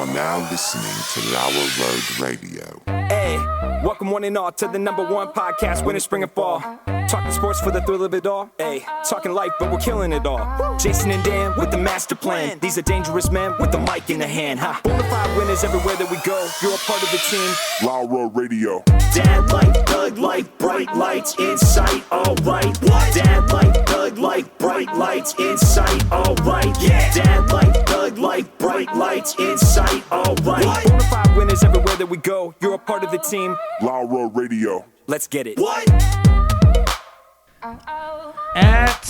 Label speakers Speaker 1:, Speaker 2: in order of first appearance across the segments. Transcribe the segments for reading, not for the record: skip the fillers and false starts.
Speaker 1: are now listening to Lauer Road Radio.
Speaker 2: Hey, welcome one and all to the #1 podcast, winter, spring, and fall. Talking sports for the thrill of it all. Hey, talking life, but we're killing it all. Jason and Dan with the master plan. These are dangerous men with the mic in the hand. Bonafide winners everywhere that we go. You're a part of the team.
Speaker 1: Lauer Radio.
Speaker 2: Dad like, thug like, bright lights in sight. All right. Dad like, thug like, bright lights in sight. All right. Yeah. Dad like, thug like, bright lights in sight. All right. Bonafide winners everywhere that we go. You're a part of the team.
Speaker 1: Lauer Radio.
Speaker 2: Let's get it.
Speaker 3: At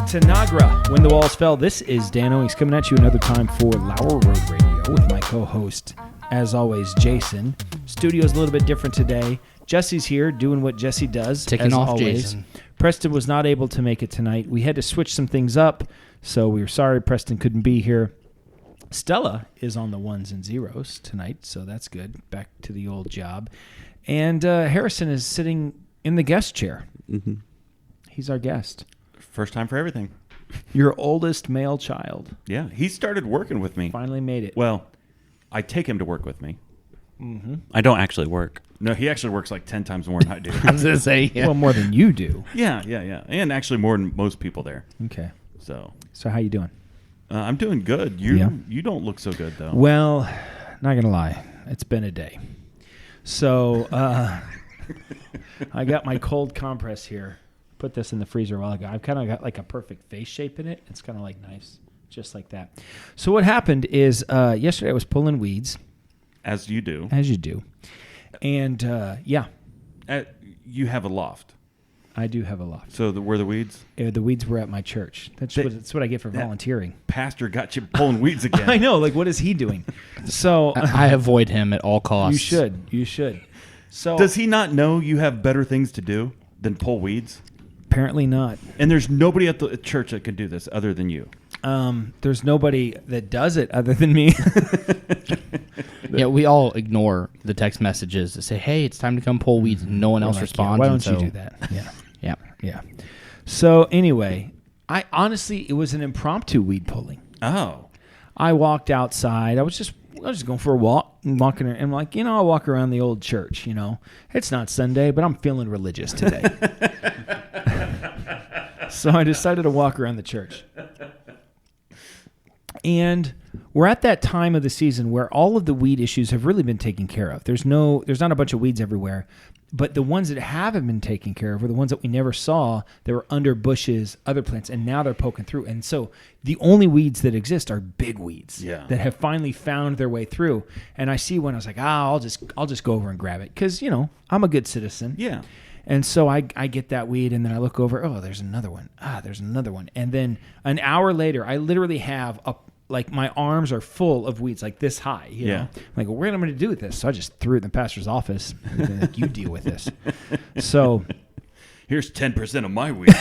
Speaker 3: Tanagra, When the Walls Fell, this is Dano. He's coming at you another time for Lauer Road Radio with my co-host, as always, Jason. Studio's a little bit different today. Jesse's here doing what Jesse does,
Speaker 4: Ticking
Speaker 3: as
Speaker 4: off
Speaker 3: always.
Speaker 4: Jason.
Speaker 3: Preston was not able to make it tonight. We had to switch some things up, so we were sorry Preston couldn't be here. Stella is on the ones and zeros tonight, so that's good. Back to the old job. And Harrison is sitting in the guest chair.
Speaker 5: Mm-hmm.
Speaker 3: He's our guest.
Speaker 5: First time for everything.
Speaker 3: Your oldest male child.
Speaker 5: Yeah, he started working with me.
Speaker 3: Finally made it.
Speaker 5: Well, I take him to work with me.
Speaker 3: Mm-hmm.
Speaker 5: I don't actually work. No, he actually works like 10 times more than I do.
Speaker 4: I was going to say, yeah.
Speaker 3: Well, more than you do.
Speaker 5: Yeah. And actually more than most people there.
Speaker 3: Okay.
Speaker 5: So
Speaker 3: how you doing?
Speaker 5: I'm doing good. You don't look so good, though.
Speaker 3: Well, not going to lie. It's been a day. So I got my cold compress here. Put this in the freezer a while ago. I've kind of got like a perfect face shape in it. It's kind of like nice, just like that. So what happened is yesterday I was pulling weeds.
Speaker 5: As you do.
Speaker 3: As you do. And yeah.
Speaker 5: You have a loft.
Speaker 3: I do have a loft.
Speaker 5: So were the weeds?
Speaker 3: The weeds were at my church. That's what I get for volunteering.
Speaker 5: Pastor got you pulling weeds again.
Speaker 3: I know. Like, what is he doing? So
Speaker 4: I avoid him at all costs.
Speaker 3: You should. So
Speaker 5: does he not know you have better things to do than pull weeds?
Speaker 3: Apparently not.
Speaker 5: And there's nobody at the church that can do this other than you.
Speaker 3: There's nobody that does it other than me.
Speaker 4: Yeah, we all ignore the text messages that say, hey, it's time to come pull weeds. No one else responds.
Speaker 3: Why don't you do that? Yeah.
Speaker 4: Yeah.
Speaker 3: So anyway, it was an impromptu weed pulling.
Speaker 5: Oh.
Speaker 3: I walked outside. I was just going for a walk, walking around. I'm like, I'll walk around the old church, It's not Sunday, but I'm feeling religious today. So I decided to walk around the church. And we're at that time of the season where all of the weed issues have really been taken care of. There's not a bunch of weeds everywhere, but the ones that haven't been taken care of are the ones that we never saw that were under bushes, other plants, and now they're poking through. And so the only weeds that exist are big weeds that have finally found their way through. And I see one, I was like, I'll just go over and grab it because, I'm a good citizen.
Speaker 5: Yeah.
Speaker 3: And so I get that weed, and then I look over. Oh, there's another one. There's another one. And then an hour later, I literally have my arms are full of weeds, like this high. You know? I'm like, what am I going to do with this? So I just threw it in the pastor's office. Like, you deal with this. So
Speaker 5: here's 10% of my weeds.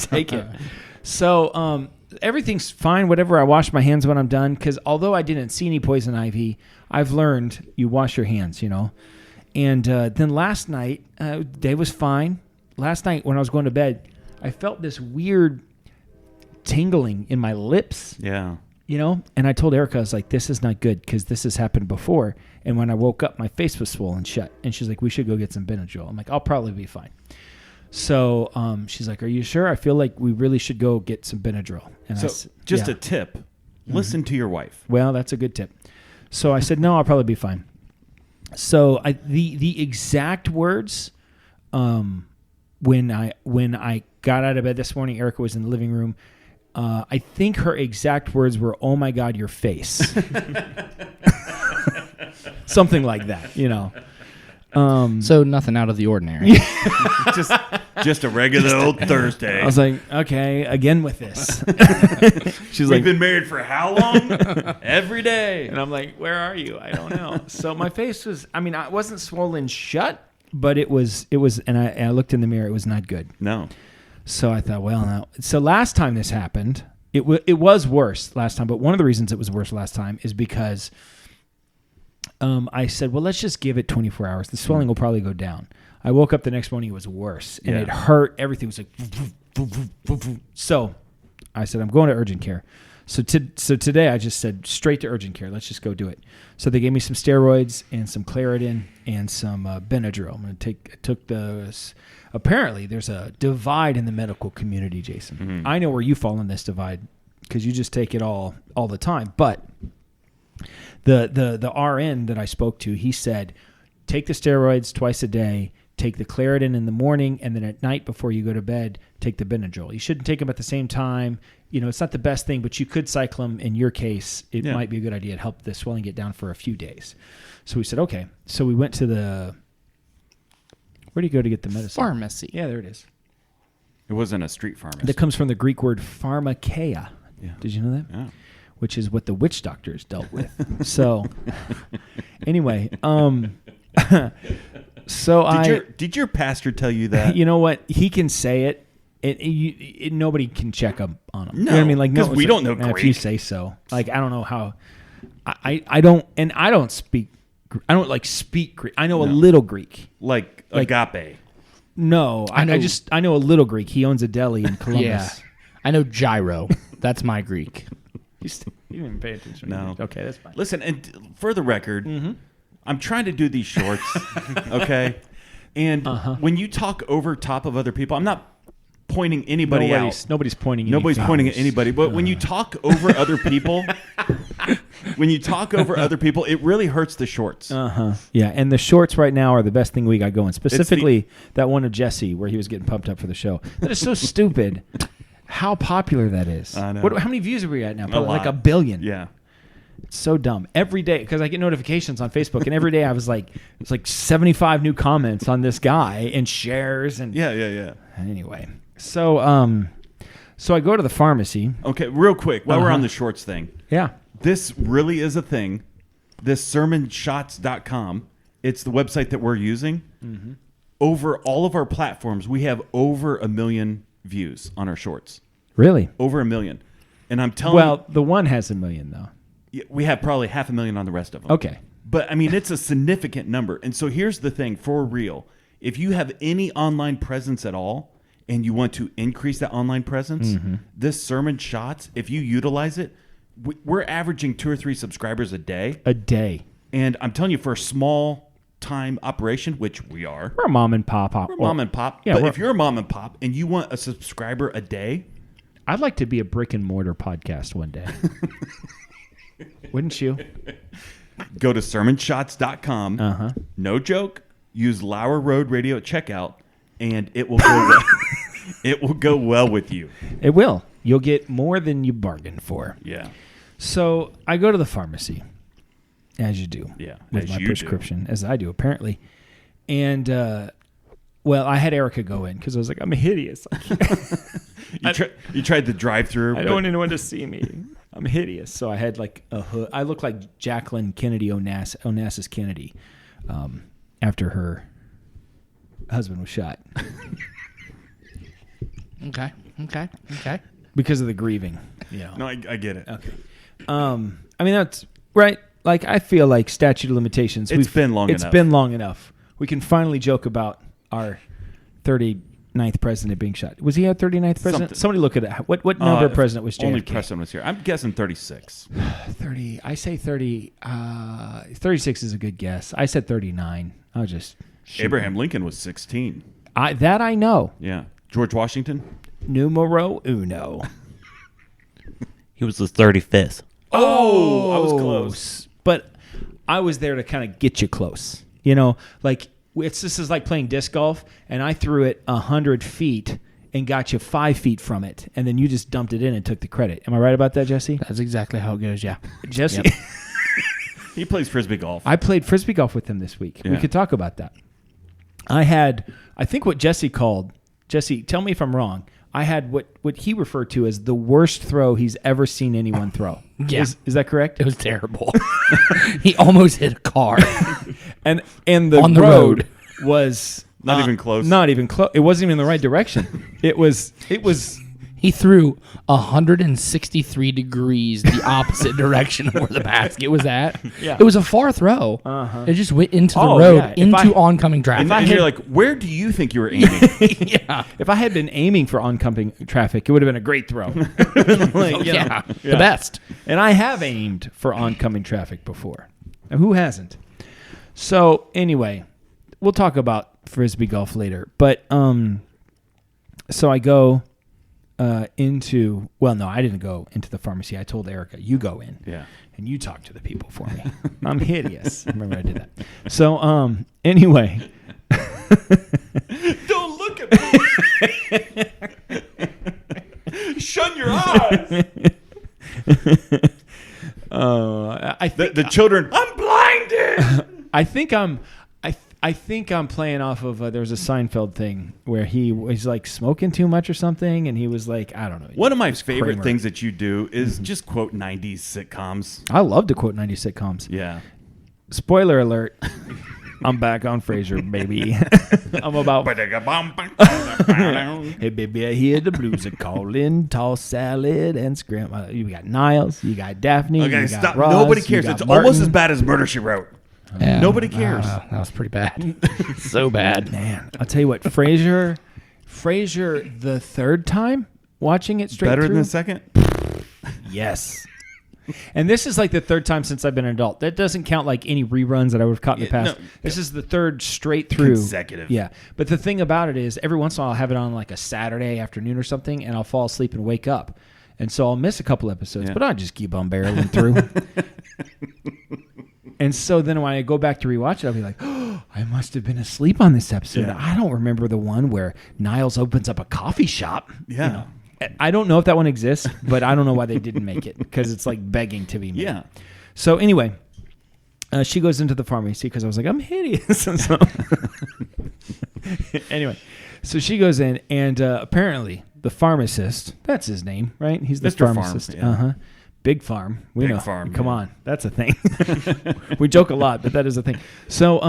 Speaker 3: Take it. So everything's fine. Whatever. I wash my hands when I'm done, because although I didn't see any poison ivy, I've learned you wash your hands. And then last night, day was fine. Last night when I was going to bed, I felt this weird tingling in my lips.
Speaker 5: Yeah.
Speaker 3: And I told Erica, I was like, this is not good because this has happened before. And when I woke up, my face was swollen shut. And she's like, we should go get some Benadryl. I'm like, I'll probably be fine. So she's like, are you sure? I feel like we really should go get some Benadryl. And
Speaker 5: a tip. Listen to your wife.
Speaker 3: Well, that's a good tip. So I said, no, I'll probably be fine. So the exact words when I got out of bed this morning, Erica was in the living room. I think her exact words were, "Oh my God, your face," something like that.
Speaker 4: So nothing out of the ordinary.
Speaker 5: just a regular old Thursday.
Speaker 3: I was like, okay, again with this. She's
Speaker 5: We've
Speaker 3: like,
Speaker 5: been married for how long? Every day.
Speaker 3: And I'm like, where are you? I don't know. So my face was, I wasn't swollen shut, but it was, and I looked in the mirror. It was not good.
Speaker 5: No.
Speaker 3: So I thought, well, no. So last time this happened, it was worse last time. But one of the reasons it was worse last time is because I said, well, let's just give it 24 hours. The swelling will probably go down. I woke up the next morning, it was worse. And it hurt. Everything was like... So I said, I'm going to urgent care. So today I just said straight to urgent care. Let's just go do it. So they gave me some steroids and some Claritin and some Benadryl. I'm going to took those. Apparently there's a divide in the medical community, Jason.
Speaker 5: Mm-hmm.
Speaker 3: I know where you fall in this divide because you just take it all the time. But the RN that I spoke to, he said, take the steroids twice a day, take the Claritin in the morning, and then at night before you go to bed, take the Benadryl. You shouldn't take them at the same time. It's not the best thing, but you could cycle them. In your case, it might be a good idea to help the swelling get down for a few days. So we said, okay. So we went to where do you go to get the medicine?
Speaker 4: Pharmacy.
Speaker 3: Yeah, there it is.
Speaker 5: It wasn't a street pharmacy.
Speaker 3: That comes from the Greek word pharmakeia. Yeah. Did you know that?
Speaker 5: Yeah.
Speaker 3: Which is what the witch doctors dealt with. So, anyway,
Speaker 5: Did your pastor tell you that?
Speaker 3: You know what? He can say it. Nobody can check up on him.
Speaker 5: No,
Speaker 3: you know what I mean? Like,
Speaker 5: because we don't know
Speaker 3: If
Speaker 5: Greek.
Speaker 3: you say so. Like, I don't know how. I don't speak. I don't speak Greek. I know a little Greek.
Speaker 5: Like agape.
Speaker 3: No, I know a little Greek. He owns a deli in Columbus.
Speaker 4: Yeah. I know gyro. That's my Greek.
Speaker 3: You didn't even pay attention.
Speaker 5: No.
Speaker 3: Okay, that's fine.
Speaker 5: Listen, and for the record, I'm trying to do these shorts, okay? And when you talk over top of other people, I'm not pointing anybody out.
Speaker 3: Nobody's pointing.
Speaker 5: Nobody's pointing at anybody. But when you talk over other people, it really hurts the shorts.
Speaker 3: Yeah, and the shorts right now are the best thing we got going. Specifically, that one of Jesse where he was getting pumped up for the show. That is so stupid. How popular that is.
Speaker 5: I know.
Speaker 3: How many views are we at now? Probably
Speaker 5: lot.
Speaker 3: like 1 billion.
Speaker 5: Yeah.
Speaker 3: It's so dumb. Every day, because I get notifications on Facebook, and every day I was like, it's like 75 new comments on this guy and shares and
Speaker 5: Yeah.
Speaker 3: Anyway, so I go to the pharmacy.
Speaker 5: Okay, real quick, while we're on the shorts thing.
Speaker 3: Yeah.
Speaker 5: This really is a thing. This sermonshots.com, it's the website that we're using. Mm-hmm. Over all of our platforms, we have over 1 million views on our shorts.
Speaker 3: Really?
Speaker 5: Over 1 million. And I'm telling you,
Speaker 3: the one has 1 million though.
Speaker 5: we have probably 500,000 on the rest of them.
Speaker 3: Okay.
Speaker 5: But I mean, it's a significant number. And so here's the thing, for real. If you have any online presence at all and you want to increase that online presence, this Sermon Shots, if you utilize it, we're averaging 2 or 3 subscribers a day.
Speaker 3: A day.
Speaker 5: And I'm telling you, for a small time operation, which we are.
Speaker 3: We're a mom and pop.
Speaker 5: We're mom and pop.
Speaker 3: Yeah,
Speaker 5: but if you're a mom and pop and you want a subscriber a day.
Speaker 3: I'd like to be a brick and mortar podcast one day. Wouldn't you?
Speaker 5: Go to sermonshots.com. No joke. Use Lauer Road Radio at checkout, and it will go well. It will go well with you.
Speaker 3: It will. You'll get more than you bargained for.
Speaker 5: Yeah.
Speaker 3: So I go to the pharmacy, as you do.
Speaker 5: Yeah.
Speaker 3: With my prescription, as I do apparently. And I had Erica go in because I was like, I'm hideous.
Speaker 5: You tried the drive-through.
Speaker 3: I don't want anyone to see me. I'm hideous. So I had like a hood. I look like Jacqueline Kennedy Onassis Kennedy after her husband was shot.
Speaker 4: Okay.
Speaker 3: Because of the grieving.
Speaker 5: No, I get it.
Speaker 3: Okay. I mean, that's right. Like, I feel like statute of limitations.
Speaker 5: It's been long
Speaker 3: enough. We can finally joke about our 39th president being shot. Was he our 39th president?
Speaker 5: Something.
Speaker 3: Somebody look at it. What number of president was JFK?
Speaker 5: Only president was here. I'm guessing 36.
Speaker 3: 30. I say 30. 36 is a good guess. I said 39. I'll just shoot.
Speaker 5: Abraham Lincoln was 16.
Speaker 3: That I know.
Speaker 5: Yeah. George Washington?
Speaker 3: Numero uno.
Speaker 6: He was the 35th.
Speaker 3: Oh,
Speaker 5: I was close.
Speaker 3: But I was there to kind of get you close. Like this is like playing disc golf, and I threw it 100 feet and got you 5 feet from it, and then you just dumped it in and took the credit. Am I right about that, Jesse?
Speaker 4: That's exactly how it goes, yeah.
Speaker 3: Jesse?
Speaker 4: Yep.
Speaker 5: He plays Frisbee golf.
Speaker 3: I played Frisbee golf with him this week.
Speaker 5: Yeah.
Speaker 3: We could talk about that. I think what Jesse called, Jesse, tell me if I'm wrong, I had what he referred to as the worst throw he's ever seen anyone throw.
Speaker 4: Yeah.
Speaker 3: Is that correct?
Speaker 4: It was terrible. He almost hit a car.
Speaker 3: And the
Speaker 4: On the road.
Speaker 3: was
Speaker 5: Not even close.
Speaker 3: Not even close. It wasn't even in the right direction. He
Speaker 4: He threw 163 degrees the opposite direction of where the basket was at.
Speaker 3: Yeah.
Speaker 4: It was a far throw. It just went into the
Speaker 3: Oh,
Speaker 4: road,
Speaker 3: yeah. If
Speaker 4: into oncoming traffic.
Speaker 5: And you're like, where do you think you were aiming?
Speaker 4: yeah.
Speaker 3: If I had been aiming for oncoming traffic, it would have been a great throw. Like, you know.
Speaker 4: Yeah. The best.
Speaker 3: And I have aimed for oncoming traffic before. And who hasn't? So anyway, we'll talk about Frisbee golf later. But so I go into, well, no, I didn't go into the pharmacy. I told Erica, you go in.
Speaker 5: Yeah.
Speaker 3: And you talk to the people for me. I'm hideous. Remember I did that. So anyway.
Speaker 5: Don't look at me. Shun your eyes.
Speaker 3: I think
Speaker 5: The children, I'm blinded.
Speaker 3: I think I'm playing off of there was a Seinfeld thing where he was like smoking too much or something, and he was like, I don't know.
Speaker 5: One of my favorite
Speaker 3: Kramer.
Speaker 5: things that you do is just quote 90s sitcoms.
Speaker 3: I love to quote 90s sitcoms.
Speaker 5: Yeah.
Speaker 3: Spoiler alert. I'm back on Frasier, baby. I'm about. Hey, baby, I hear the blues are calling. Toss salad and scram. You got Niles. You got Daphne.
Speaker 5: Okay,
Speaker 3: you got
Speaker 5: stop.
Speaker 3: Ross,
Speaker 5: Nobody
Speaker 3: you
Speaker 5: cares.
Speaker 3: got
Speaker 5: It's
Speaker 3: Martin.
Speaker 5: almost as bad as Murder, She Wrote.
Speaker 4: Yeah.
Speaker 5: Nobody cares.
Speaker 4: That was pretty bad. So bad.
Speaker 3: Man, I'll tell you what, Frasier, the third time watching it straight
Speaker 5: Better
Speaker 3: through.
Speaker 5: than the second?
Speaker 3: Yes. And this is like the third time since I've been an adult. That doesn't count like any reruns that I would have caught in the
Speaker 5: Yeah,
Speaker 3: past.
Speaker 5: no.
Speaker 3: This is the third straight through.
Speaker 5: Consecutive.
Speaker 3: Yeah. But the thing about it is every once in a while I'll have it on like a Saturday afternoon or something, and I'll fall asleep and wake up. And so I'll miss a couple episodes,
Speaker 5: Yeah.
Speaker 3: but I'll just keep on barreling through. And so then when I go back to rewatch it, I'll be like, oh, I must have been asleep on this episode.
Speaker 5: Yeah.
Speaker 3: I don't remember the one where Niles opens up a coffee shop.
Speaker 5: Yeah.
Speaker 3: You know, I don't know if that one exists, but I don't know why they didn't make it because it's like begging to be made.
Speaker 5: Yeah.
Speaker 3: So anyway, she goes into the pharmacy because I was like, I'm hideous. And so anyway, so she goes in and apparently the pharmacist, that's his name, right? He's the
Speaker 5: Mr. Farm,
Speaker 3: pharmacist.
Speaker 5: yeah.
Speaker 3: Uh-huh. Big Farm. We
Speaker 5: Big
Speaker 3: know.
Speaker 5: Farm,
Speaker 3: Come
Speaker 5: yeah.
Speaker 3: on. That's a thing. We joke a lot, but that is a thing. So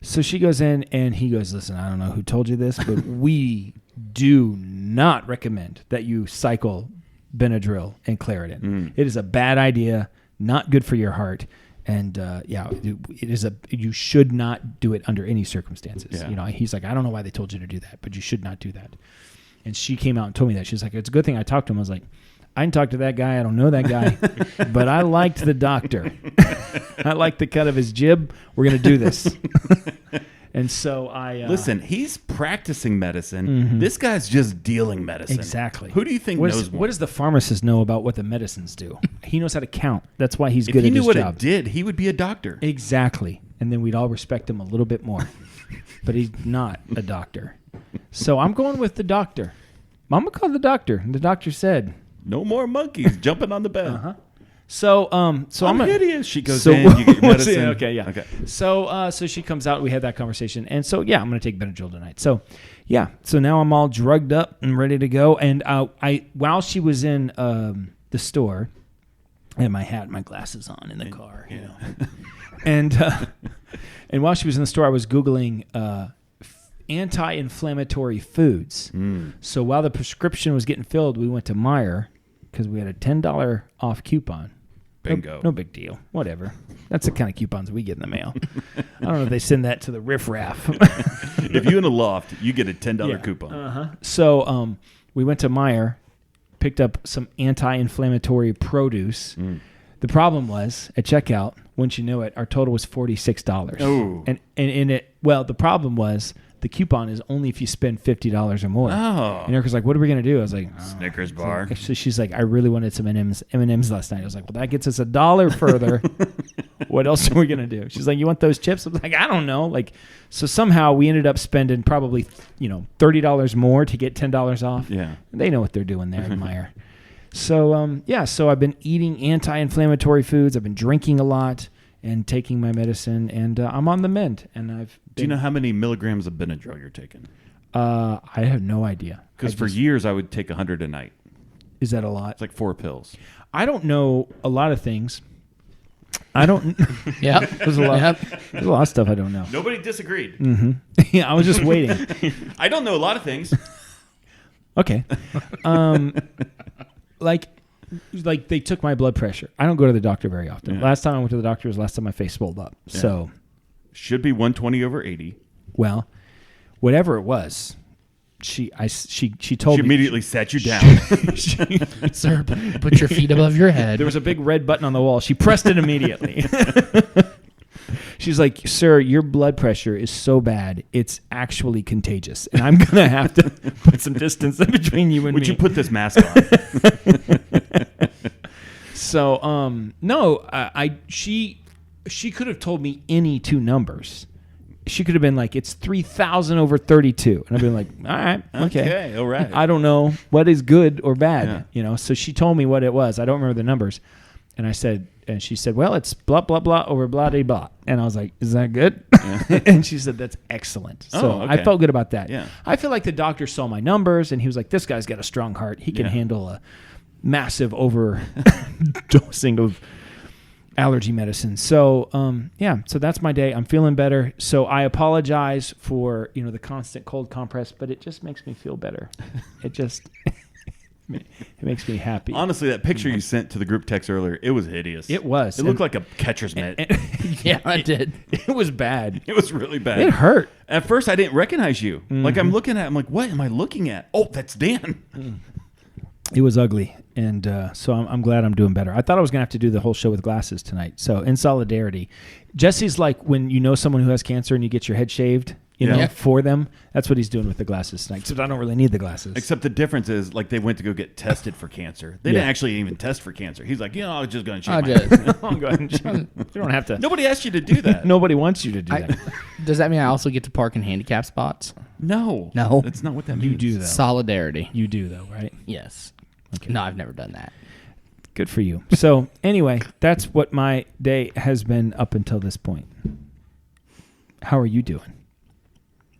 Speaker 3: so she goes in and he goes, listen, I don't know who told you this, but we do not recommend that you cycle Benadryl and Claritin. It is a bad idea, not good for your heart. And you should not do it under any circumstances.
Speaker 5: Yeah.
Speaker 3: You know, he's like, I don't know why they told you to do that, but you should not do that. And she came out and told me that. She's like, it's a good thing I talked to him. I was like, I didn't talk to that guy. I don't know that guy, but I liked the doctor. I liked the cut of his jib. We're going to do this. And so I...
Speaker 5: Listen, he's practicing medicine. This guy's just dealing medicine.
Speaker 3: Exactly.
Speaker 5: Who do you think knows more?
Speaker 3: What does the pharmacist know about what the medicines do? He knows how to count. That's why he's
Speaker 5: If
Speaker 3: good
Speaker 5: he
Speaker 3: at
Speaker 5: knew
Speaker 3: his
Speaker 5: what
Speaker 3: job.
Speaker 5: it did, he would be a doctor.
Speaker 3: Exactly. And then we'd all respect him a little bit more. But he's not a doctor. So I'm going with the doctor. I'm going to call the doctor. And the doctor said...
Speaker 5: No more monkeys jumping on the bed.
Speaker 3: So
Speaker 5: I'm
Speaker 3: gonna-
Speaker 5: hideous. She goes
Speaker 3: So
Speaker 5: in, you get your medicine.
Speaker 3: Okay, yeah.
Speaker 5: Okay.
Speaker 3: So she comes out. We had that conversation, and so yeah, I'm going to take Benadryl tonight. So yeah, so now I'm all drugged up and ready to go. And I while she was in the store, I had my hat and my glasses on in the car, you know, and while she was in the store, I was Googling anti-inflammatory foods. So while the prescription was getting filled, we went to Meijer because we had a $10 off coupon.
Speaker 5: Bingo.
Speaker 3: No big deal. Whatever. That's the kind of coupons we get in the mail. I don't know if they send that to the riffraff.
Speaker 5: If you in a loft, you get a $10 coupon.
Speaker 3: So we went to Meijer, picked up some anti-inflammatory produce. The problem was at checkout, once you know it, our total was $46.
Speaker 5: Oh.
Speaker 3: And in it, well, the problem was the coupon is only if you spend $50 or more.
Speaker 5: Oh.
Speaker 3: And Erica's like, "What are we gonna do?" I was like,
Speaker 5: Snickers bar.
Speaker 3: So she's like, "I really wanted some M&Ms last night." I was like, "Well, that gets us $1 further. What else are we gonna do?" She's like, "You want those chips?" I was like, "I don't know." Like, so somehow we ended up spending probably $30 more to get $10 off.
Speaker 5: Yeah.
Speaker 3: They know what they're doing there at Meijer. So so I've been eating anti-inflammatory foods. I've been drinking a lot and taking my medicine, and I'm on the mend. And
Speaker 5: Do you know how many milligrams of Benadryl you're taking?
Speaker 3: I have no idea.
Speaker 5: Because for years I would take 100 a night.
Speaker 3: Is that a lot?
Speaker 5: It's like 4 pills.
Speaker 3: I don't know a lot of things. I don't.
Speaker 4: Yeah.
Speaker 3: There's a lot. There's a lot of stuff I don't know.
Speaker 5: Nobody disagreed.
Speaker 3: Yeah, I was just waiting.
Speaker 5: I don't know a lot of things.
Speaker 3: Okay. Like they took my blood pressure. I don't go to the doctor very often.
Speaker 5: Yeah.
Speaker 3: Last time I went to the doctor was last time my face swelled up.
Speaker 5: Yeah.
Speaker 3: So,
Speaker 5: Should be 120/80.
Speaker 3: well, whatever it was, she told
Speaker 5: She
Speaker 3: me
Speaker 5: immediately sat you down.
Speaker 4: Sir, put your feet above your head.
Speaker 3: there was a big red button on the wall. She pressed it immediately. She's like, "Sir, your blood pressure is so bad, it's actually contagious, and I'm gonna have to put some distance in between you and
Speaker 5: Would
Speaker 3: me."
Speaker 5: you put this mask on?
Speaker 3: So, no, she could have told me any two numbers. She could have been like, it's 3,000/32. And I've been like, all right, okay.
Speaker 5: Okay, all right.
Speaker 3: I don't know what is good or bad,
Speaker 5: Yeah.
Speaker 3: So she told me what it was. I don't remember the numbers. And she said, well, it's blah, blah, blah over blah, de, blah. And I was like, is that good? And she said, that's excellent. So
Speaker 5: Oh,
Speaker 3: I
Speaker 5: okay.
Speaker 3: felt good about that.
Speaker 5: Yeah.
Speaker 3: I feel like the doctor saw my numbers and he was like, this guy's got a strong heart. He can
Speaker 5: Yeah.
Speaker 3: handle a massive overdosing of allergy medicine. So, so that's my day. I'm feeling better. So I apologize for, the constant cold compress, but it just makes me feel better. It just, it makes me happy.
Speaker 5: Honestly, that picture you sent to the group text earlier, it was hideous.
Speaker 3: It was.
Speaker 5: It looked like a catcher's mitt.
Speaker 4: Yeah, I did.
Speaker 3: It was bad.
Speaker 5: It was really bad.
Speaker 3: It hurt.
Speaker 5: At first, I didn't recognize you. Like, I'm looking at I'm like, what am I looking at? Oh, that's Dan.
Speaker 3: It was ugly. And so I'm glad I'm doing better. I thought I was going to have to do the whole show with glasses tonight. So in solidarity, Jesse's like when you know someone who has cancer and you get your head shaved,
Speaker 5: Yeah.
Speaker 3: for them. That's what he's doing with the glasses tonight. Except I don't really need the glasses.
Speaker 5: Except the difference is, like, they went to go get tested for cancer. They didn't actually even test for cancer. He's like, I was just going to shave
Speaker 4: I
Speaker 5: my head.
Speaker 4: did.
Speaker 3: I'll go ahead and shave. You don't have to.
Speaker 5: Nobody asked you to do that.
Speaker 3: Nobody wants you to do that.
Speaker 4: Does that mean I also get to park in handicap spots?
Speaker 5: No.
Speaker 4: No.
Speaker 5: That's not what that means.
Speaker 3: You do though.
Speaker 4: Solidarity.
Speaker 3: You do though, right?
Speaker 4: Yes.
Speaker 3: Okay.
Speaker 4: No, I've never done that.
Speaker 3: Good for you. So anyway, that's what my day has been up until this point. How are you doing?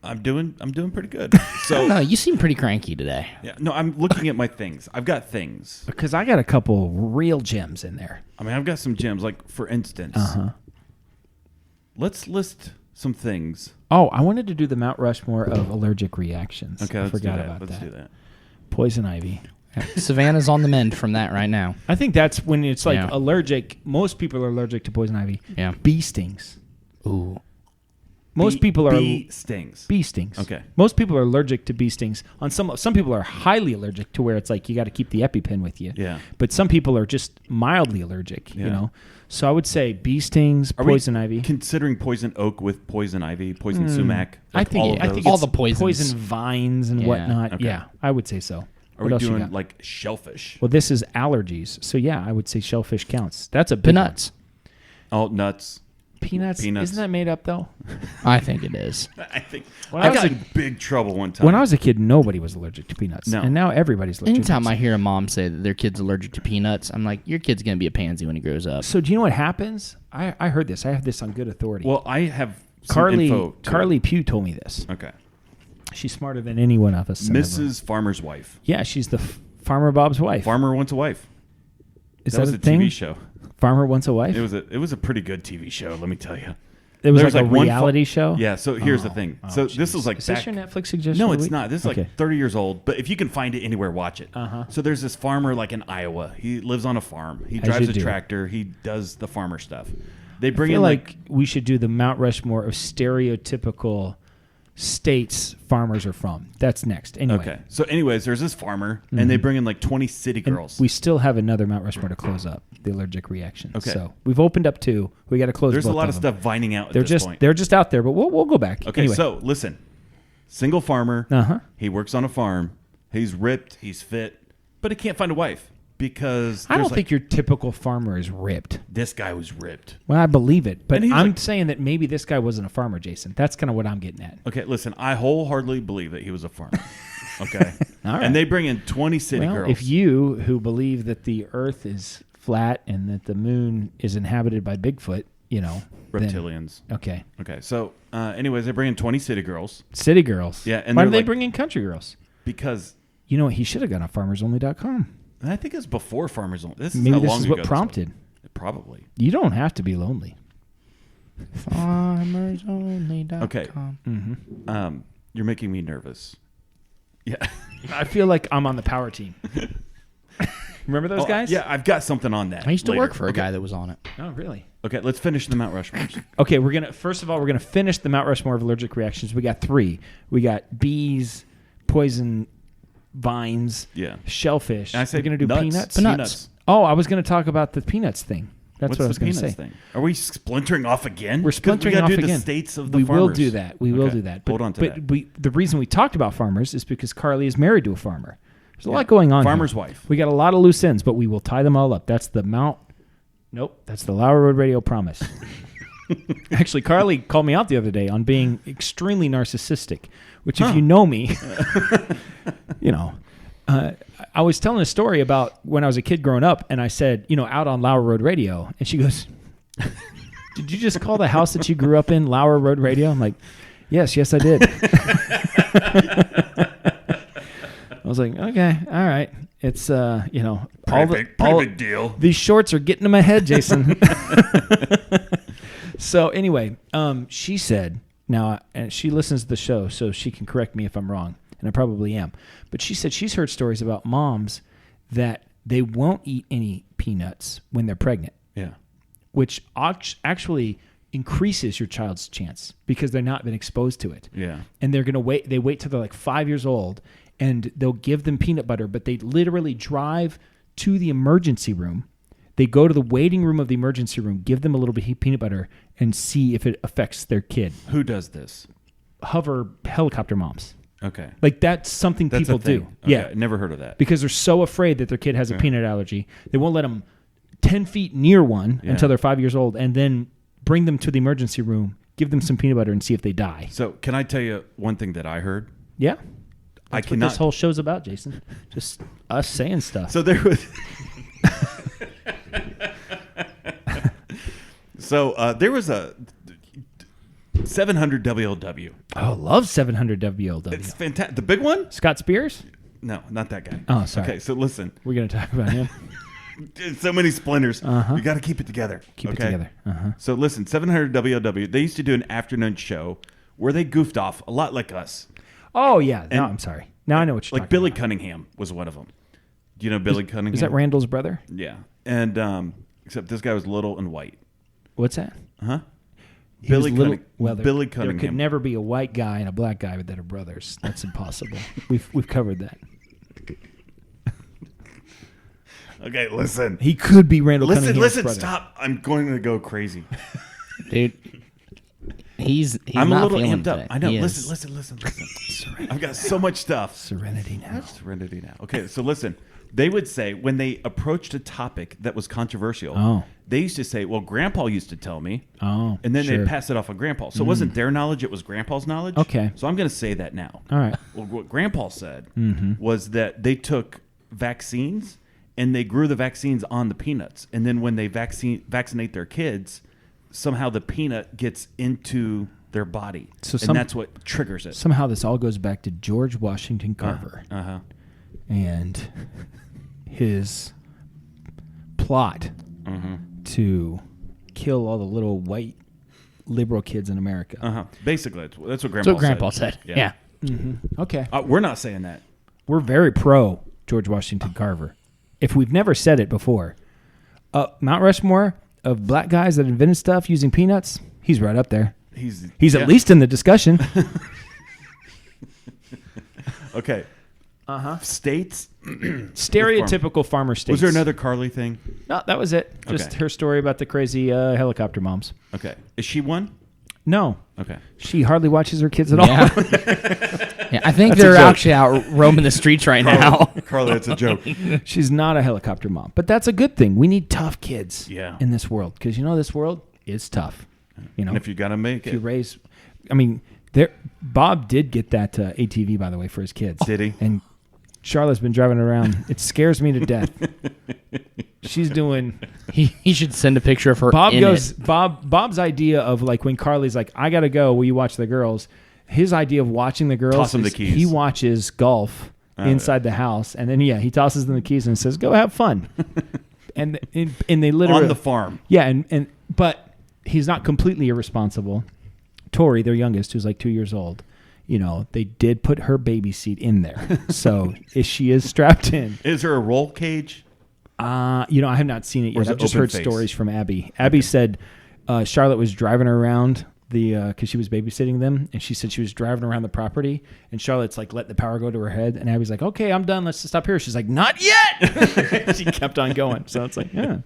Speaker 5: I'm doing pretty good. So
Speaker 4: No, you seem pretty cranky today.
Speaker 5: yeah, no, I'm looking at my things. I've got things.
Speaker 3: Because I got a couple real gems in there.
Speaker 5: I mean, I've got some gems. Like, for instance, let's list some things.
Speaker 3: Oh, I wanted to do the Mount Rushmore of allergic reactions.
Speaker 5: Okay,
Speaker 3: I
Speaker 5: let's
Speaker 3: forgot
Speaker 5: do that.
Speaker 3: about
Speaker 5: Let's
Speaker 3: that.
Speaker 5: do that.
Speaker 3: Poison ivy.
Speaker 4: Savannah's on the mend from that right now.
Speaker 3: I think that's when it's like
Speaker 4: Yeah.
Speaker 3: allergic. Most people are allergic to poison ivy.
Speaker 4: Yeah.
Speaker 3: Bee stings.
Speaker 4: Ooh.
Speaker 3: Most people are
Speaker 5: bee stings.
Speaker 3: bee stings.
Speaker 5: Okay.
Speaker 3: Most people are allergic to bee stings. On some people are highly allergic to where it's like you got to keep the EpiPen with you.
Speaker 5: Yeah.
Speaker 3: But some people are just mildly allergic.
Speaker 5: Yeah.
Speaker 3: So I would say bee stings,
Speaker 5: Are
Speaker 3: poison
Speaker 5: we
Speaker 3: ivy.
Speaker 5: considering poison oak with poison ivy, poison sumac?
Speaker 3: I think
Speaker 5: all of those?
Speaker 4: all
Speaker 3: it's
Speaker 4: the poisons.
Speaker 3: poison vines and
Speaker 4: Yeah.
Speaker 3: whatnot.
Speaker 5: Okay.
Speaker 3: Yeah, I would say so.
Speaker 5: Are
Speaker 3: What
Speaker 5: we
Speaker 3: else you
Speaker 5: doing
Speaker 3: got?
Speaker 5: like shellfish?
Speaker 3: Well, this is allergies. So yeah, I would say shellfish counts. That's a big one.
Speaker 4: Peanuts.
Speaker 5: Oh, nuts.
Speaker 3: Peanuts.
Speaker 5: Peanuts.
Speaker 3: Isn't that made up though?
Speaker 4: I think it is.
Speaker 5: I think
Speaker 3: When
Speaker 5: I
Speaker 3: I was
Speaker 5: got
Speaker 3: a-
Speaker 5: in big trouble one time.
Speaker 3: When I was a kid, nobody was allergic to peanuts.
Speaker 5: No.
Speaker 3: And now everybody's allergic
Speaker 4: Anytime
Speaker 3: to
Speaker 4: I
Speaker 3: peanuts.
Speaker 4: hear a mom say that their kid's allergic to peanuts, I'm like, your kid's going to be a pansy when he grows up.
Speaker 3: So do you know what happens? I heard this. I have this on good authority.
Speaker 5: well, I have some info too.
Speaker 3: Carly Pugh told me this.
Speaker 5: Okay.
Speaker 3: She's smarter than any one of us. ever.
Speaker 5: Mrs. Farmer's wife.
Speaker 3: Yeah, she's the Farmer Bob's wife.
Speaker 5: Farmer wants a wife.
Speaker 3: Is
Speaker 5: that was
Speaker 3: a
Speaker 5: a
Speaker 3: thing?
Speaker 5: TV show.
Speaker 3: Farmer wants a wife.
Speaker 5: It was a pretty good TV show, let me tell you.
Speaker 3: It was
Speaker 5: There's
Speaker 3: like a
Speaker 5: one
Speaker 3: reality show.
Speaker 5: Yeah, so here's the
Speaker 3: Oh.
Speaker 5: thing.
Speaker 3: Oh,
Speaker 5: So this
Speaker 3: jeez.
Speaker 5: was like
Speaker 3: Is this
Speaker 5: back-
Speaker 3: your Netflix suggestion?
Speaker 5: No,
Speaker 3: of the
Speaker 5: it's
Speaker 3: week?
Speaker 5: not. This is
Speaker 3: Okay.
Speaker 5: like 30 years old, but if you can find it anywhere, watch it.
Speaker 3: Uh-huh.
Speaker 5: So there's this farmer like in Iowa. He lives on a farm. He
Speaker 3: As
Speaker 5: drives
Speaker 3: you
Speaker 5: a
Speaker 3: do.
Speaker 5: tractor. He does the farmer stuff. They
Speaker 3: I
Speaker 5: bring
Speaker 3: feel
Speaker 5: in
Speaker 3: like we should do the Mount Rushmore of stereotypical states farmers are from. That's next. Anyway.
Speaker 5: Okay. So anyways, there's this farmer and they bring in like 20 city
Speaker 3: And
Speaker 5: girls.
Speaker 3: we still have another Mount Rushmore to close up. The allergic reactions.
Speaker 5: Okay.
Speaker 3: So we've opened up two. We got to close.
Speaker 5: There's a
Speaker 3: both
Speaker 5: lot of
Speaker 3: them.
Speaker 5: stuff vining out at
Speaker 3: They're
Speaker 5: this
Speaker 3: just
Speaker 5: point.
Speaker 3: they're just out there, but we'll go back.
Speaker 5: Okay,
Speaker 3: Anyway.
Speaker 5: so listen. Single farmer.
Speaker 3: Uh-huh.
Speaker 5: He works on a farm. He's ripped. He's fit, but he can't find a wife because
Speaker 3: I don't
Speaker 5: there's, like,
Speaker 3: think your typical farmer is ripped.
Speaker 5: this guy was ripped.
Speaker 3: Well, I believe it, but
Speaker 5: And he's
Speaker 3: I'm
Speaker 5: like-
Speaker 3: saying that maybe this guy wasn't a farmer, Jason. That's kind of what I'm getting at.
Speaker 5: Okay, listen. I wholeheartedly believe that he was a farmer. Okay,
Speaker 3: All right.
Speaker 5: and they bring in 20 city
Speaker 3: Well,
Speaker 5: girls.
Speaker 3: if you who believe that the Earth is flat and that the moon is inhabited by Bigfoot, then-
Speaker 5: reptilians.
Speaker 3: okay,
Speaker 5: Okay, so anyways, they bring in 20 city girls
Speaker 3: city girls.
Speaker 5: Yeah, and
Speaker 3: why
Speaker 5: they're
Speaker 3: do they
Speaker 5: like-
Speaker 3: bring in country girls?
Speaker 5: because
Speaker 3: You know what? He should have gone on FarmersOnly.com.
Speaker 5: I think it's before Farmers Only. This is
Speaker 3: Maybe
Speaker 5: how
Speaker 3: this
Speaker 5: long
Speaker 3: is
Speaker 5: ago
Speaker 3: what
Speaker 5: this
Speaker 3: prompted.
Speaker 5: was. Probably.
Speaker 3: You don't have to be lonely.
Speaker 4: FarmersOnly.com.
Speaker 5: Okay. You're making me nervous. Yeah.
Speaker 3: I feel like I'm on the power team. Remember those guys?
Speaker 5: Yeah, I've got something on that.
Speaker 4: I used to
Speaker 5: later.
Speaker 4: work for a guy that was on it.
Speaker 3: Oh, really?
Speaker 5: Okay, let's finish the Mount Rushmores.
Speaker 3: Okay, first of all, we're gonna finish the Mount Rushmore of allergic reactions. We got 3. We got bees, poison vines,
Speaker 5: Yeah.
Speaker 3: shellfish.
Speaker 5: And I said
Speaker 3: we're gonna do
Speaker 5: nuts.
Speaker 3: peanuts.
Speaker 5: Peanuts.
Speaker 3: Oh, I was gonna talk about the peanuts thing. That's
Speaker 5: What's
Speaker 3: what I was
Speaker 5: the
Speaker 3: gonna
Speaker 5: peanuts
Speaker 3: say.
Speaker 5: thing? Are we splintering off again?
Speaker 3: We're
Speaker 5: 'Cause
Speaker 3: splintering
Speaker 5: we gotta
Speaker 3: off
Speaker 5: do
Speaker 3: again.
Speaker 5: the states of the
Speaker 3: we
Speaker 5: farmers.
Speaker 3: will do that. We will
Speaker 5: Okay,
Speaker 3: do that. But,
Speaker 5: hold on to
Speaker 3: but
Speaker 5: that.
Speaker 3: the reason we talked about farmers is because Carly is married to a farmer. There's a lot going on.
Speaker 5: Farmer's
Speaker 3: here.
Speaker 5: wife.
Speaker 3: We got a lot of loose ends, but we will tie them all up. That's the That's the Lauer Road Radio promise. Actually, Carly called me out the other day on being extremely narcissistic, which if you know me, you know. I was telling a story about when I was a kid growing up, and I said, out on Lauer Road Radio, and she goes, "Did you just call the house that you grew up in Lauer Road Radio?" I'm like, yes, I did. I was like, okay, all right. It's
Speaker 5: Pretty big deal.
Speaker 3: These shorts are getting to my head, Jason. So anyway, she said, and she listens to the show, so she can correct me if I'm wrong, and I probably am. But she said she's heard stories about moms that they won't eat any peanuts when they're pregnant,
Speaker 5: Yeah.
Speaker 3: which actually increases your child's chance because they're not been exposed to it.
Speaker 5: Yeah.
Speaker 3: And they're going to wait. They wait till they're like 5 years old, and they'll give them peanut butter, but they literally drive to the emergency room. They go to the waiting room of the emergency room, give them a little bit of peanut butter, and see if it affects their kid.
Speaker 5: Who does this?
Speaker 3: Hover helicopter moms.
Speaker 5: Okay.
Speaker 3: Like that's something
Speaker 5: That's
Speaker 3: people
Speaker 5: a thing.
Speaker 3: do.
Speaker 5: Okay,
Speaker 3: Yeah.
Speaker 5: Never heard of that.
Speaker 3: Because they're so afraid that their kid has a peanut allergy. They won't let them 10 feet near one until they're 5 years old, and then bring them to the emergency room, give them some peanut butter, and see if they die.
Speaker 5: So can I tell you one thing that I heard?
Speaker 3: Yeah.
Speaker 5: I
Speaker 3: That's what
Speaker 5: cannot.
Speaker 3: this whole show's about, Jason. Just us saying stuff.
Speaker 5: So there was. There was a 700 WLW.
Speaker 3: Oh, love 700 WLW.
Speaker 5: It's fantastic. The big one?
Speaker 3: Scott Spears?
Speaker 5: No, not that guy.
Speaker 3: Oh, sorry.
Speaker 5: Okay, so listen.
Speaker 3: We're going to talk about him.
Speaker 5: So many splinters. You got to keep it together.
Speaker 3: Keep it together.
Speaker 5: So listen, 700 WLW. They used to do an afternoon show where they goofed off a lot like us.
Speaker 3: Oh, yeah. No, I'm sorry. Now I know what you're
Speaker 5: Like
Speaker 3: talking
Speaker 5: Billy
Speaker 3: about.
Speaker 5: Cunningham was one of them. Do you know Billy Cunningham?
Speaker 3: Is that Randall's brother?
Speaker 5: Yeah. And except this guy was little and white.
Speaker 3: What's that?
Speaker 5: Huh?
Speaker 3: He was little. Well,
Speaker 5: Billy
Speaker 3: there
Speaker 5: Cunningham.
Speaker 3: could never be a white guy and a black guy that are brothers. That's impossible. We've covered that.
Speaker 5: Okay, listen.
Speaker 3: He could be Randall Cunningham's
Speaker 5: Listen,
Speaker 3: brother.
Speaker 5: stop. I'm going to go crazy.
Speaker 4: Dude. He's
Speaker 5: I'm a
Speaker 4: not
Speaker 5: little
Speaker 4: feeling
Speaker 5: amped up.
Speaker 4: today.
Speaker 5: I know.
Speaker 4: He is.
Speaker 5: Listen. I've got so much stuff.
Speaker 3: Serenity now.
Speaker 5: Serenity now. Okay, so listen. They would say when they approached a topic that was controversial,
Speaker 3: Oh.
Speaker 5: they used to say, well, Grandpa used to tell me.
Speaker 3: Oh,
Speaker 5: And then
Speaker 3: sure.
Speaker 5: they'd pass it off on Grandpa. So it wasn't their knowledge, it was Grandpa's knowledge.
Speaker 3: Okay.
Speaker 5: So I'm going to say that now.
Speaker 3: All right.
Speaker 5: Well, what Grandpa said was that they took vaccines and they grew the vaccines on the peanuts. And then when they vaccinate their kids, somehow the peanut gets into their body.
Speaker 3: So
Speaker 5: and that's what triggers it.
Speaker 3: Somehow this all goes back to George Washington Carver and his plot to kill all the little white liberal kids in America.
Speaker 5: Basically, that's what Grandpa said.
Speaker 4: That's what Grandpa said. Yeah.
Speaker 3: Okay.
Speaker 5: We're not saying that.
Speaker 3: We're very pro George Washington Carver. If we've never said it before, Mount Rushmore of black guys that invented stuff using peanuts, he's right up there. He's at least in the discussion.
Speaker 5: Okay. States.
Speaker 3: Stereotypical farmer states.
Speaker 5: Was there another Carly thing?
Speaker 3: No, that was it. Just
Speaker 5: Okay.
Speaker 3: her story about the crazy helicopter moms.
Speaker 5: Okay. Is she one?
Speaker 3: No.
Speaker 5: Okay.
Speaker 3: She hardly watches her kids at all.
Speaker 4: Yeah, I think they're actually out roaming the streets right now.
Speaker 5: Carly, that's a joke.
Speaker 3: She's not a helicopter mom. But that's a good thing. We need tough kids
Speaker 5: Yeah.
Speaker 3: in this world. Because this world is tough.
Speaker 5: And if you got to make
Speaker 3: if you
Speaker 5: it.
Speaker 3: raise... Bob did get that ATV, by the way, for his kids.
Speaker 5: Did he?
Speaker 3: And Charlotte's been driving it around. It scares me to death. She's doing...
Speaker 4: He should send a picture of her
Speaker 3: Bob
Speaker 4: in
Speaker 3: goes.
Speaker 4: it.
Speaker 3: Bob's idea of like when Carly's like, I gotta go. Will you watch the girls? His idea of watching the girls.
Speaker 5: Toss 'em the
Speaker 3: is
Speaker 5: keys.
Speaker 3: He watches golf inside the house, and then he tosses them the keys and says, "Go have fun." and they literally
Speaker 5: On the farm.
Speaker 3: Yeah, but he's not completely irresponsible. Tori, their youngest, who's like 2 years old, they did put her baby seat in there. So she is strapped in.
Speaker 5: Is there a roll cage?
Speaker 3: I have not seen it
Speaker 5: Or is
Speaker 3: yet.
Speaker 5: it
Speaker 3: I've just
Speaker 5: open
Speaker 3: heard
Speaker 5: face?
Speaker 3: stories from Abby. Abby said Charlotte was driving her around because she was babysitting them, and she said she was driving around the property, and Charlotte's like let the power go to her head, and Abby's like, okay, I'm done. Let's just stop here. She's like, not yet. She kept on going. So it's like, yeah.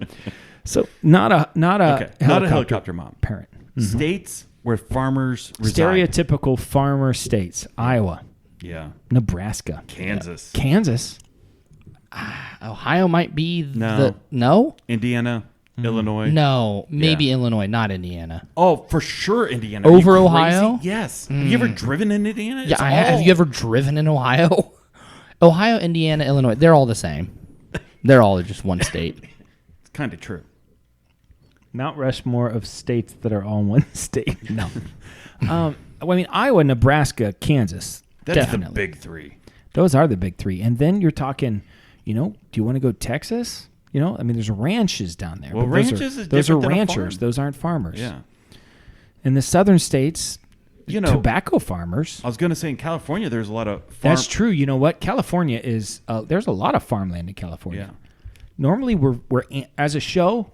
Speaker 3: So not a
Speaker 5: helicopter mom.
Speaker 3: parent.
Speaker 5: States where farmers reside.
Speaker 3: Stereotypical farmer states: Iowa,
Speaker 5: Yeah.
Speaker 3: Nebraska,
Speaker 5: Kansas.
Speaker 3: Kansas.
Speaker 4: Ohio might be
Speaker 5: No.
Speaker 4: No?
Speaker 5: Indiana. Illinois.
Speaker 4: No. Maybe
Speaker 5: Yeah.
Speaker 4: Illinois, not Indiana.
Speaker 5: Oh, for sure, Indiana. Are
Speaker 4: Over
Speaker 5: you crazy?
Speaker 4: Ohio?
Speaker 5: Yes. Have you ever driven in Indiana?
Speaker 4: Yeah, have you ever driven in Ohio? Ohio, Indiana, Illinois, they're all the same. They're all just one state.
Speaker 5: It's kind of true.
Speaker 3: Mount Rushmore of states that are all in one state. No. Iowa, Nebraska, Kansas.
Speaker 5: That's
Speaker 3: definitely.
Speaker 5: the big three.
Speaker 3: Those are the big three. And then you're talking, do you want to go Texas? There's ranches down there.
Speaker 5: Well,
Speaker 3: but those
Speaker 5: ranches
Speaker 3: are,
Speaker 5: is
Speaker 3: those are
Speaker 5: different than a
Speaker 3: ranchers.
Speaker 5: farm.
Speaker 3: Those aren't farmers.
Speaker 5: Yeah.
Speaker 3: In the southern states, tobacco farmers.
Speaker 5: I was going to say in California, there's a lot of
Speaker 3: That's true. You know what? California is, there's a lot of farmland in California.
Speaker 5: Yeah.
Speaker 3: Normally, we're as a show,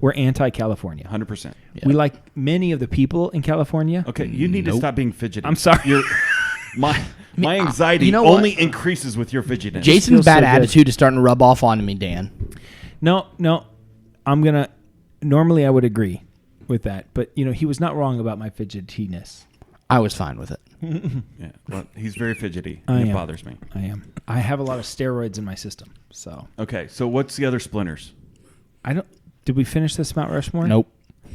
Speaker 3: we're anti-California.
Speaker 5: 100%.
Speaker 3: We like many of the people in California.
Speaker 5: Okay, you need to stop being fidgety.
Speaker 3: I'm sorry.
Speaker 5: My anxiety
Speaker 4: you know what?
Speaker 5: only increases with your fidgetiness.
Speaker 4: Jason's
Speaker 3: feels
Speaker 4: bad
Speaker 3: so good.
Speaker 4: attitude is starting to rub off onto me, Dan.
Speaker 3: No. Normally I would agree with that, but he was not wrong about my fidgetiness.
Speaker 4: I was fine with it.
Speaker 5: Yeah, well, he's very fidgety.
Speaker 3: I
Speaker 5: And it
Speaker 3: am.
Speaker 5: bothers me.
Speaker 3: I am. I have a lot of steroids in my system, so
Speaker 5: Okay, so what's the other splinters?
Speaker 3: I don't. Did we finish this Mount Rushmore?
Speaker 4: Nope.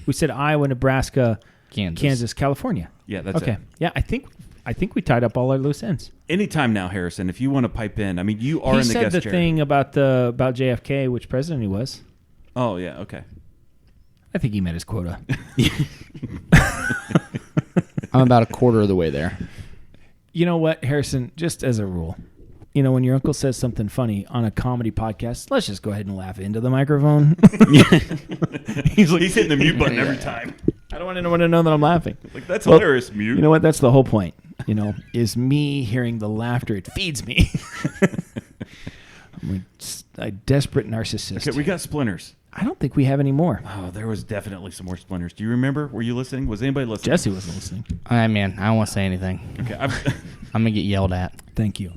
Speaker 3: We said Iowa, Nebraska,
Speaker 4: Kansas.
Speaker 3: California.
Speaker 5: Yeah, that's
Speaker 3: okay.
Speaker 5: it.
Speaker 3: Yeah, I think we tied up all our loose ends.
Speaker 5: Anytime now, Harrison, if you want to pipe in. I mean, you are
Speaker 3: He
Speaker 5: in the
Speaker 3: said
Speaker 5: guest
Speaker 3: the
Speaker 5: chair.
Speaker 3: thing about JFK, which president he was.
Speaker 5: Oh, yeah, okay.
Speaker 3: I think he met his quota.
Speaker 4: I'm about a quarter of the way there.
Speaker 3: You know what, Harrison? Just as a rule, when your uncle says something funny on a comedy podcast, let's just go ahead and laugh into the microphone.
Speaker 5: He's hitting the mute button every time.
Speaker 3: I don't want anyone to know that I'm laughing.
Speaker 5: Like, that's hilarious, mute.
Speaker 3: You know what? That's the whole point. Is me hearing the laughter. It feeds me. I'm a desperate narcissist.
Speaker 5: Okay, we got splinters.
Speaker 3: I don't think we have any more.
Speaker 5: Oh, there was definitely some more splinters. Do you remember? Were you listening? Was anybody listening?
Speaker 3: Jesse wasn't listening.
Speaker 4: I don't want to say anything.
Speaker 5: Okay,
Speaker 4: I'm going to get yelled at.
Speaker 3: Thank you.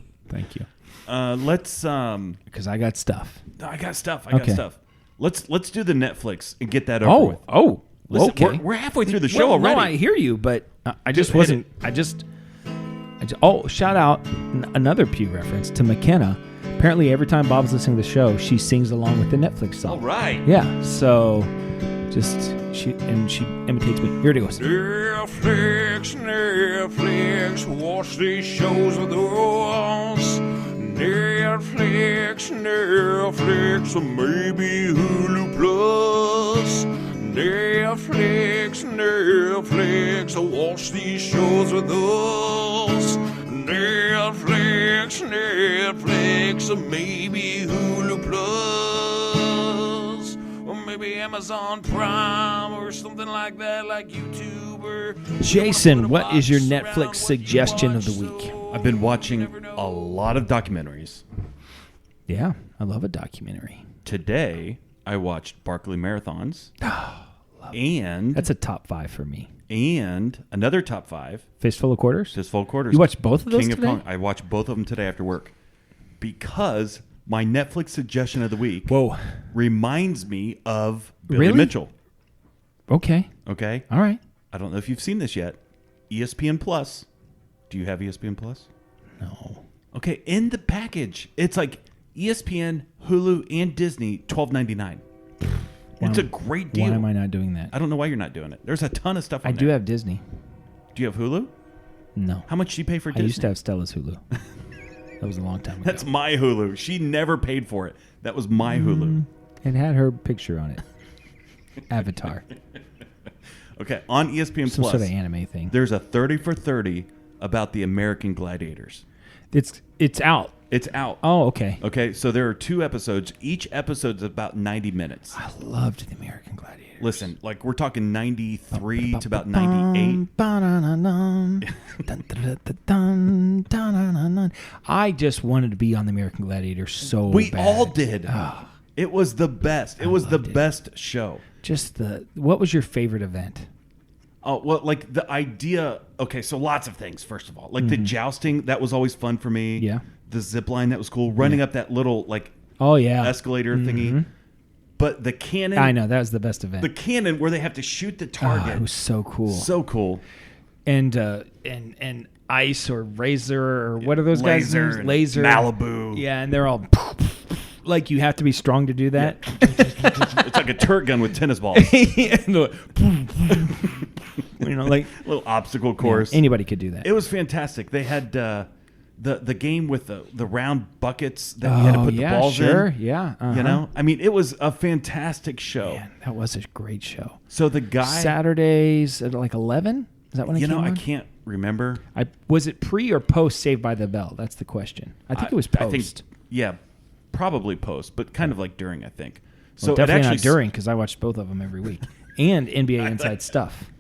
Speaker 5: let's.
Speaker 3: Because I got stuff.
Speaker 5: I got stuff. I got
Speaker 3: Okay.
Speaker 5: stuff. Let's do the Netflix and get that over with. Listen,
Speaker 3: okay.
Speaker 5: we're halfway through the show
Speaker 3: Well,
Speaker 5: already.
Speaker 3: No, I hear you, but I just
Speaker 5: Just hit
Speaker 3: wasn't. Shout out another Pew reference to McKenna. Apparently, every time Bob's listening to the show, she sings along with the Netflix song.
Speaker 5: All right.
Speaker 3: Yeah. So, she imitates me. Here it goes.
Speaker 7: Netflix, watch these shows with us. Netflix, or maybe Hulu Plus. Netflix, watch these shows with us. Netflix, or maybe Hulu Plus. Or maybe Amazon Prime or something like that, like YouTube or...
Speaker 3: Jason, what is your Netflix suggestion of the week?
Speaker 5: I've been watching a lot of documentaries.
Speaker 3: Yeah, I love a documentary.
Speaker 5: Today, I watched Barkley Marathons. And
Speaker 3: That's a top 5 for me.
Speaker 5: and another top 5,
Speaker 3: Fistful of Quarters?
Speaker 5: Fistful of Quarters.
Speaker 3: You watched both of those
Speaker 5: King
Speaker 3: today?
Speaker 5: of Kong. I watched both of them today after work because my Netflix suggestion of the week
Speaker 3: Whoa.
Speaker 5: reminds me of Billy
Speaker 3: Really?
Speaker 5: Mitchell.
Speaker 3: Okay.
Speaker 5: Okay,
Speaker 3: All right.
Speaker 5: I don't know if you've seen this yet. ESPN Plus. Do you have ESPN Plus?
Speaker 3: No.
Speaker 5: Okay, in the package, it's like ESPN, Hulu, and Disney, $12.99. It's a great deal.
Speaker 3: Why am I not doing that?
Speaker 5: I don't know why you're not doing it. There's a ton of stuff on
Speaker 3: I
Speaker 5: there.
Speaker 3: do have Disney.
Speaker 5: Do you have Hulu?
Speaker 3: No.
Speaker 5: How much do you pay for
Speaker 3: I
Speaker 5: Disney?
Speaker 3: used to have Stella's Hulu. That was a long time ago.
Speaker 5: That's my Hulu. She never paid for it. That was my Hulu.
Speaker 3: It had her picture on it. Avatar.
Speaker 5: Okay, on ESPN
Speaker 3: Some
Speaker 5: Plus,
Speaker 3: sort of anime thing.
Speaker 5: there's a 30 for 30 about the American Gladiators.
Speaker 3: It's out.
Speaker 5: It's out.
Speaker 3: Oh, okay.
Speaker 5: Okay, so there are 2 episodes. Each episode's about 90 minutes.
Speaker 3: I loved the American Gladiators.
Speaker 5: Listen, like we're talking 93 to about 98.
Speaker 3: I just wanted to be on the American Gladiators so
Speaker 5: We
Speaker 3: bad.
Speaker 5: all did. It was the best. It was the
Speaker 3: loved it.
Speaker 5: best show.
Speaker 3: What was your favorite event?
Speaker 5: Oh, well, like the idea. Okay, so lots of things, first of all. Like the jousting, that was always fun for me.
Speaker 3: Yeah.
Speaker 5: The zip line, that was cool. Running up that little, like,
Speaker 3: Oh, yeah.
Speaker 5: escalator thingy. But the cannon.
Speaker 3: I know. That was the best event.
Speaker 5: The cannon where they have to shoot the
Speaker 3: Oh,
Speaker 5: target.
Speaker 3: it was so cool.
Speaker 5: So cool.
Speaker 3: And Ice or Razor or what are those guys' names?
Speaker 5: and
Speaker 3: Laser.
Speaker 5: Malibu.
Speaker 3: Yeah, and they're all like you have to be strong to do that.
Speaker 5: It's like a turret gun with tennis balls.
Speaker 3: Like
Speaker 5: Little obstacle course.
Speaker 3: anybody could do that.
Speaker 5: It was fantastic. They had the game with the round buckets that you had to put the balls in.
Speaker 3: Yeah.
Speaker 5: You know? I mean, it was a fantastic show.
Speaker 3: Man, that was a great show.
Speaker 5: So the guy...
Speaker 3: Saturdays at like 11? Is that when it came on?
Speaker 5: I can't remember.
Speaker 3: Was it pre or post Saved by the Bell? That's the question. I think it was post.
Speaker 5: I think, yeah, probably post, but kind of like during, I think.
Speaker 3: So
Speaker 5: it
Speaker 3: definitely
Speaker 5: actually
Speaker 3: not during because I watched both of them every week. And NBA Inside Stuff.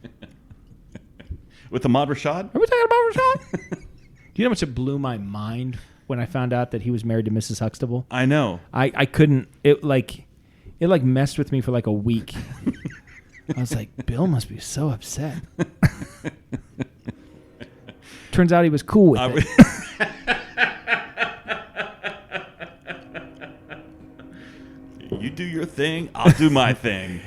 Speaker 5: With Ahmad Rashad?
Speaker 3: Are we talking about Rashad? Do you know how much it blew my mind when I found out that he was married to Mrs. Huxtable?
Speaker 5: I know.
Speaker 3: I couldn't. It messed with me for like a week. I was like, Bill must be so upset. Turns out he was cool with it.
Speaker 5: You do your thing, I'll do my thing.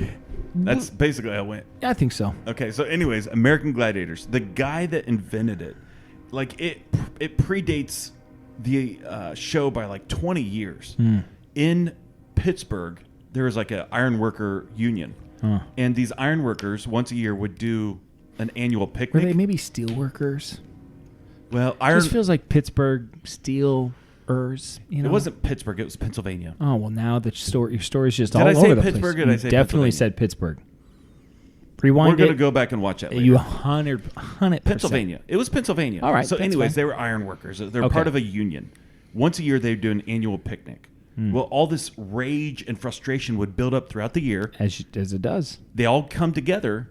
Speaker 5: That's basically how it went.
Speaker 3: Yeah, I think so.
Speaker 5: Okay, so anyways, American Gladiators. The guy that invented it, like it predates the show by like 20 years. In Pittsburgh, there was like an ironworker union. And these ironworkers once a year would do an annual
Speaker 3: Were
Speaker 5: picnic.
Speaker 3: they maybe steel workers?
Speaker 5: Well,
Speaker 3: It just feels like Pittsburgh steelers. You know,
Speaker 5: it wasn't Pittsburgh, it was Pennsylvania.
Speaker 3: Oh well, now your story's just
Speaker 5: Did
Speaker 3: all
Speaker 5: I say
Speaker 3: over the
Speaker 5: Pittsburgh
Speaker 3: place.
Speaker 5: or did I
Speaker 3: You
Speaker 5: say
Speaker 3: definitely
Speaker 5: Pennsylvania?
Speaker 3: said Pittsburgh.
Speaker 5: We're
Speaker 3: Rewind
Speaker 5: going to
Speaker 3: it.
Speaker 5: go back and watch that later.
Speaker 3: You 100%.
Speaker 5: Pennsylvania. It was Pennsylvania.
Speaker 3: All right,
Speaker 5: So
Speaker 3: that's
Speaker 5: anyways,
Speaker 3: fine.
Speaker 5: they were iron workers. They're
Speaker 3: Okay.
Speaker 5: part of a union. Once a year, they would do an annual picnic. Well, all this rage and frustration would build up throughout the year.
Speaker 3: As it does.
Speaker 5: They all come together,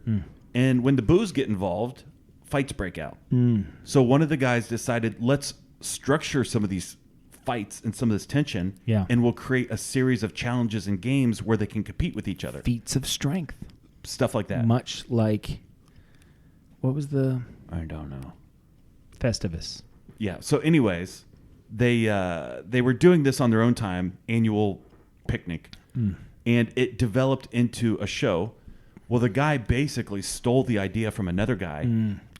Speaker 5: and when the booze get involved, fights break out. So one of the guys decided, let's structure some of these fights and some of this tension,
Speaker 3: Yeah.
Speaker 5: and we'll create a series of challenges and games where they can compete with each other.
Speaker 3: Feats of strength.
Speaker 5: Stuff like that.
Speaker 3: Much like, what was the
Speaker 5: I don't know.
Speaker 3: Festivus?
Speaker 5: Yeah. So, anyways, they were doing this on their own time, annual picnic, and it developed into a show. Well, the guy basically stole the idea from another guy.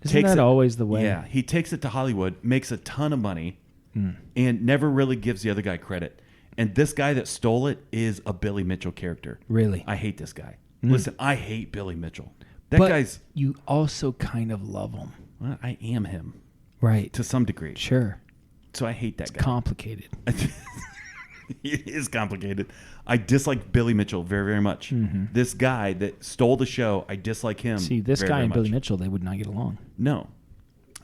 Speaker 3: Isn't that always the way?
Speaker 5: Yeah. He takes it to Hollywood, makes a ton of money, and never really gives the other guy credit. And this guy that stole it is a Billy Mitchell character.
Speaker 3: Really?
Speaker 5: I hate this guy. Listen, I hate Billy Mitchell. That
Speaker 3: But
Speaker 5: guy's.
Speaker 3: you also kind of love him.
Speaker 5: Well, I am him
Speaker 3: Right.
Speaker 5: to some degree.
Speaker 3: Sure.
Speaker 5: So I hate that guy.
Speaker 3: Complicated.
Speaker 5: It is complicated. I dislike Billy Mitchell very, very much. This guy that stole the show, I dislike him.
Speaker 3: See, this
Speaker 5: very,
Speaker 3: guy
Speaker 5: very
Speaker 3: and Billy
Speaker 5: much.
Speaker 3: Mitchell, they would not get along.
Speaker 5: No,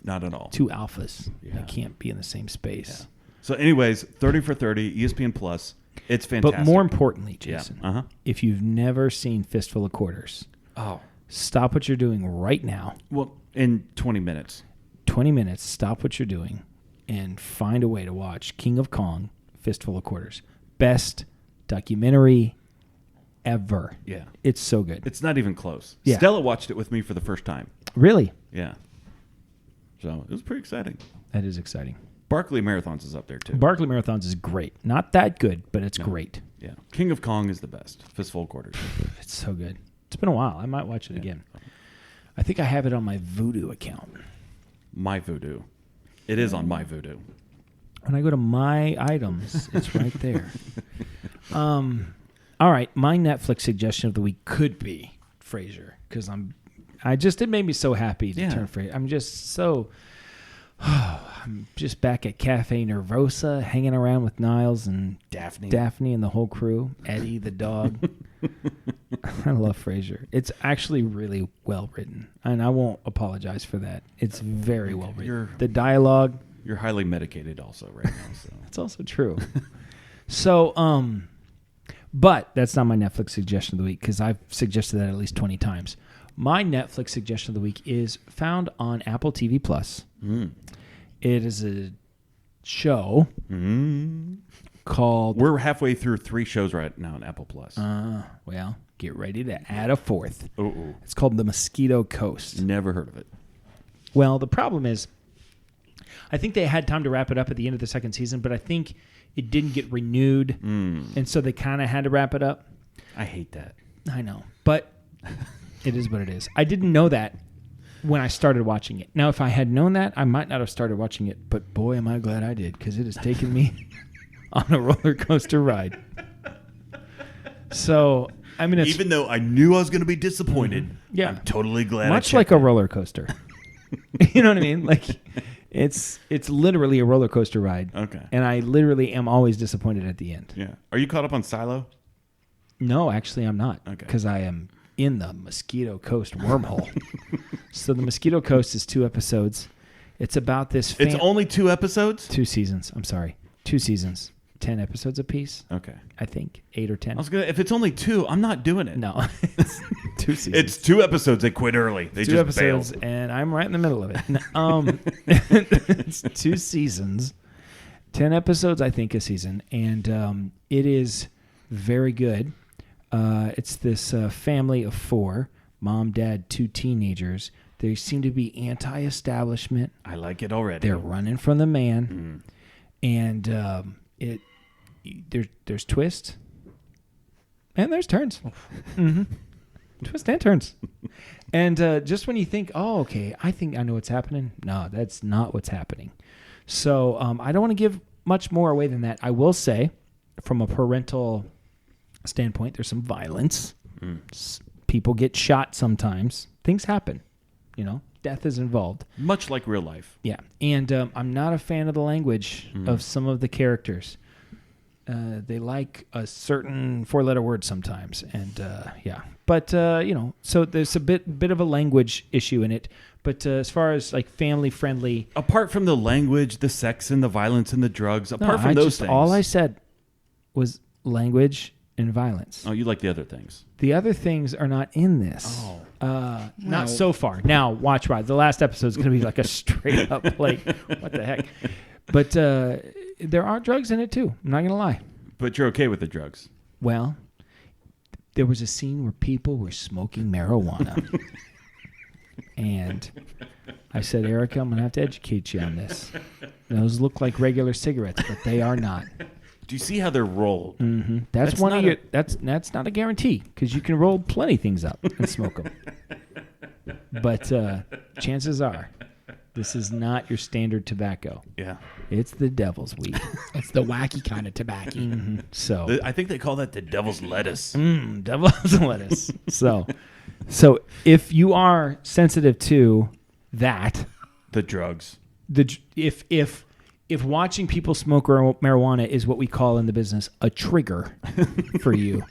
Speaker 5: not at all.
Speaker 3: Two alphas.
Speaker 5: Yeah.
Speaker 3: They can't be in the same space.
Speaker 5: So, anyways, 30 for 30, ESPN Plus. It's fantastic.
Speaker 3: But more importantly,
Speaker 5: Yeah.
Speaker 3: Jason, if you've never seen Fistful of Quarters,
Speaker 5: oh,
Speaker 3: stop what you're doing right now.
Speaker 5: well, in 20 minutes.
Speaker 3: 20 minutes, stop what you're doing, and find a way to watch King of Kong, Fistful of Quarters. Best documentary ever.
Speaker 5: Yeah.
Speaker 3: It's so good.
Speaker 5: It's not even close.
Speaker 3: Yeah.
Speaker 5: Stella watched it with me for the first time.
Speaker 3: Really?
Speaker 5: Yeah. So, it was pretty exciting.
Speaker 3: That is exciting.
Speaker 5: Barkley Marathons is up there, too.
Speaker 3: Barkley Marathons is great. Not that good, but it's great.
Speaker 5: Yeah. King of Kong is the best. Fistful of Quarters.
Speaker 3: It's so good. It's been a while. I might watch it again. I think I have it on my Vudu account.
Speaker 5: My Voodoo. It is on My Voodoo.
Speaker 3: When I go to my items, it's right there. All right, my Netflix suggestion of the week could be Frasier because it made me so happy to turn Frasier. I'm just so. I'm just back at Cafe Nervosa, hanging around with Niles and Daphne and the whole crew. Eddie the dog. I love Frasier. It's actually really well written, and I won't apologize for that. It's very well written. The dialogue,
Speaker 5: You're highly medicated also right now. So.
Speaker 3: That's also true. So, but that's not my Netflix suggestion of the week because I've suggested that at least 20 times. My Netflix suggestion of the week is found on Apple TV Plus. It is a show called.
Speaker 5: We're halfway through 3 shows right now on Apple Plus.
Speaker 3: Well, get ready to add a 4th.
Speaker 5: Oh,
Speaker 3: It's called The Mosquito Coast.
Speaker 5: never heard of it.
Speaker 3: Well, the problem is, I think they had time to wrap it up at the end of the 2nd season, but I think it didn't get renewed, and so they kind of had to wrap it up.
Speaker 5: I hate that.
Speaker 3: I know, but it is what it is. I didn't know that when I started watching it. Now, if I had known that, I might not have started watching it, but boy, am I glad I did, because it has taken me on a roller coaster ride. So, I mean, it's
Speaker 5: Even though I knew I was going to be disappointed,
Speaker 3: Yeah.
Speaker 5: I'm totally glad.
Speaker 3: much like a roller coaster. You know what I mean? Like, it's literally a roller coaster ride.
Speaker 5: Okay.
Speaker 3: And I literally am always disappointed at the end.
Speaker 5: Yeah. Are you caught up on Silo?
Speaker 3: No, actually, I'm not.
Speaker 5: Okay.
Speaker 3: Because I am in the Mosquito Coast wormhole. So the Mosquito Coast is 2 episodes. It's about this.
Speaker 5: It's only 2 episodes?
Speaker 3: 2 seasons. I'm sorry. 2 seasons. 10 episodes apiece.
Speaker 5: Okay.
Speaker 3: I think 8 or 10.
Speaker 5: I was gonna. If it's only 2, I'm not doing it.
Speaker 3: No, it's 2 seasons.
Speaker 5: It's 2 episodes. They quit early. They
Speaker 3: 2
Speaker 5: just
Speaker 3: episodes,
Speaker 5: bailed.
Speaker 3: and I'm right in the middle of it. It's 2 seasons, 10 episodes, I think, a season, and it is very good. It's this family of 4, mom, dad, 2 teenagers. They seem to be anti-establishment.
Speaker 5: I like it already.
Speaker 3: They're running from the man, and there's twists and there's turns. Twists and turns. And just when you think, oh, okay, I think I know what's happening. No, that's not what's happening. So I don't want to give much more away than that. I will say, from a parental standpoint, there's some violence. People get shot sometimes. Things happen. You know, death is involved.
Speaker 5: Much like real life.
Speaker 3: Yeah. And I'm not a fan of the language of some of the characters. They like a certain 4-letter word sometimes, and yeah. But so there's a bit of a language issue in it. But as far as like family friendly,
Speaker 5: Apart from the language, the sex, and the violence, and the drugs, apart from those things.
Speaker 3: all I said was language and violence.
Speaker 5: Oh, you like the other things.
Speaker 3: The other things are not in this. Not so far. Now, watch right. The last episode is going to be like a straight up like, what the heck? But there are drugs in it too. I'm not going to lie.
Speaker 5: But you're okay with the drugs.
Speaker 3: Well, there was a scene where people were smoking marijuana. And I said, Erica, I'm going to have to educate you on this. Those look like regular cigarettes, but they are not.
Speaker 5: Do you see how they're rolled?
Speaker 3: Mm-hmm. That's one of your. That's not a guarantee because you can roll plenty things up and smoke them. But chances are, this is not your standard tobacco.
Speaker 5: Yeah.
Speaker 3: It's the devil's weed.
Speaker 4: It's the wacky kind of tobacco.
Speaker 3: So
Speaker 5: I think they call that the devil's lettuce.
Speaker 3: devil's lettuce. So if you are sensitive to that,
Speaker 5: The drugs.
Speaker 3: If watching people smoke marijuana is what we call in the business a trigger for you,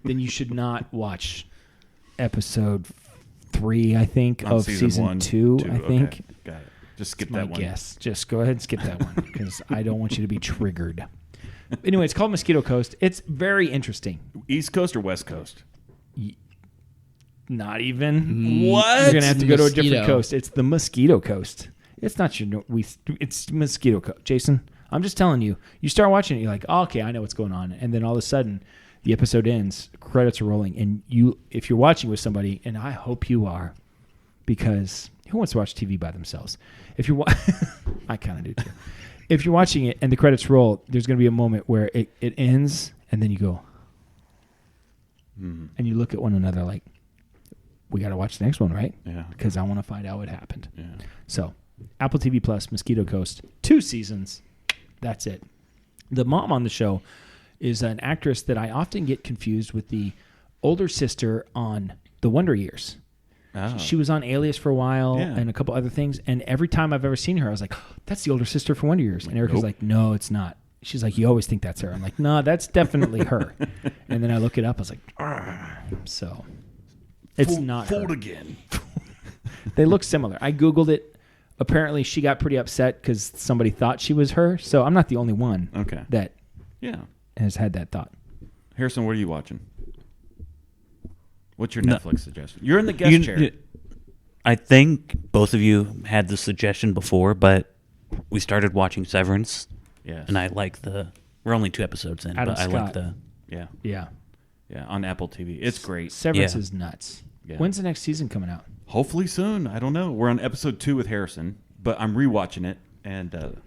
Speaker 3: then you should not watch episode 3, I think,
Speaker 5: On
Speaker 3: of season
Speaker 5: 1,
Speaker 3: 2, I think.
Speaker 5: Okay. Got it. Just skip
Speaker 3: My
Speaker 5: that one.
Speaker 3: guess. Just go ahead and skip that one because I don't want you to be triggered. Anyway, it's called Mosquito Coast. It's very interesting.
Speaker 5: East Coast or West Coast?
Speaker 3: Not even.
Speaker 5: What?
Speaker 3: You're going to have to go to a different
Speaker 4: Mosquito.
Speaker 3: coast. It's the Mosquito Coast. It's not it's Mosquito Coast. Jason, I'm just telling you. You start watching it, you're like, oh, okay, I know what's going on. And then all of a sudden, the episode ends, credits are rolling, and if you're watching with somebody, and I hope you are, because who wants to watch TV by themselves? If you're I kind of do too. If you're watching it and the credits roll, there's going to be a moment where it ends, and then you go, and you look at one another like, we got to watch the next one, right?
Speaker 5: Yeah.
Speaker 3: Because I want to find out what happened.
Speaker 5: Yeah.
Speaker 3: So, Apple TV Plus, Mosquito Coast, 2 seasons. That's it. The mom on the show is an actress that I often get confused with the older sister on The Wonder Years.
Speaker 5: Oh.
Speaker 3: She was on Alias for a while
Speaker 5: Yeah.
Speaker 3: and a couple other things. And every time I've ever seen her, I was like, that's the older sister from Wonder Years. And Erica's
Speaker 5: nope.
Speaker 3: like, no, it's not. She's like, you always think that's her. I'm like, no, that's definitely her. And then I look it up. I was like, so it's not her.
Speaker 5: Fooled again.
Speaker 3: They look similar. I Googled it apparently she got pretty upset because somebody thought she was her. So I'm not the only one
Speaker 5: Okay.
Speaker 3: that
Speaker 5: Yeah.
Speaker 3: has had that thought.
Speaker 5: Harrison, what are you watching? What's your Netflix suggestion? You're in the guest chair.
Speaker 6: I think both of you had the suggestion before, but we started watching Severance,
Speaker 5: Yes.
Speaker 6: and I like we're only 2 episodes in,
Speaker 3: Adam
Speaker 6: but I
Speaker 3: Scott.
Speaker 6: like
Speaker 5: Yeah.
Speaker 3: Yeah.
Speaker 5: Yeah. On Apple TV. It's great.
Speaker 3: Severance
Speaker 6: Yeah.
Speaker 3: is nuts.
Speaker 5: Yeah.
Speaker 3: When's the next season coming out?
Speaker 5: Hopefully soon. I don't know. We're on episode 2 with Harrison, but I'm rewatching it, and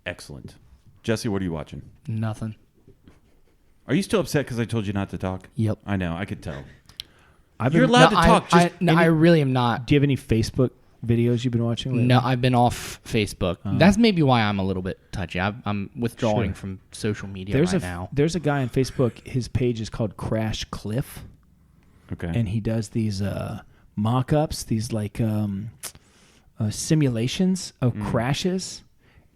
Speaker 5: excellent. Jesse, what are you watching?
Speaker 4: Nothing.
Speaker 5: Are you still upset because I told you not to talk?
Speaker 4: Yep.
Speaker 5: I know. I could tell.
Speaker 3: I've
Speaker 5: You're
Speaker 3: been,
Speaker 5: allowed to talk. Just
Speaker 4: I really am not.
Speaker 3: do you have any Facebook videos you've been watching lately?
Speaker 4: No, I've been off Facebook. That's maybe why I'm a little bit touchy. I'm withdrawing from social media now.
Speaker 3: There's a guy on Facebook. His page is called Crash Cliff,
Speaker 5: okay.
Speaker 3: and he does these mock-ups, these like simulations of crashes,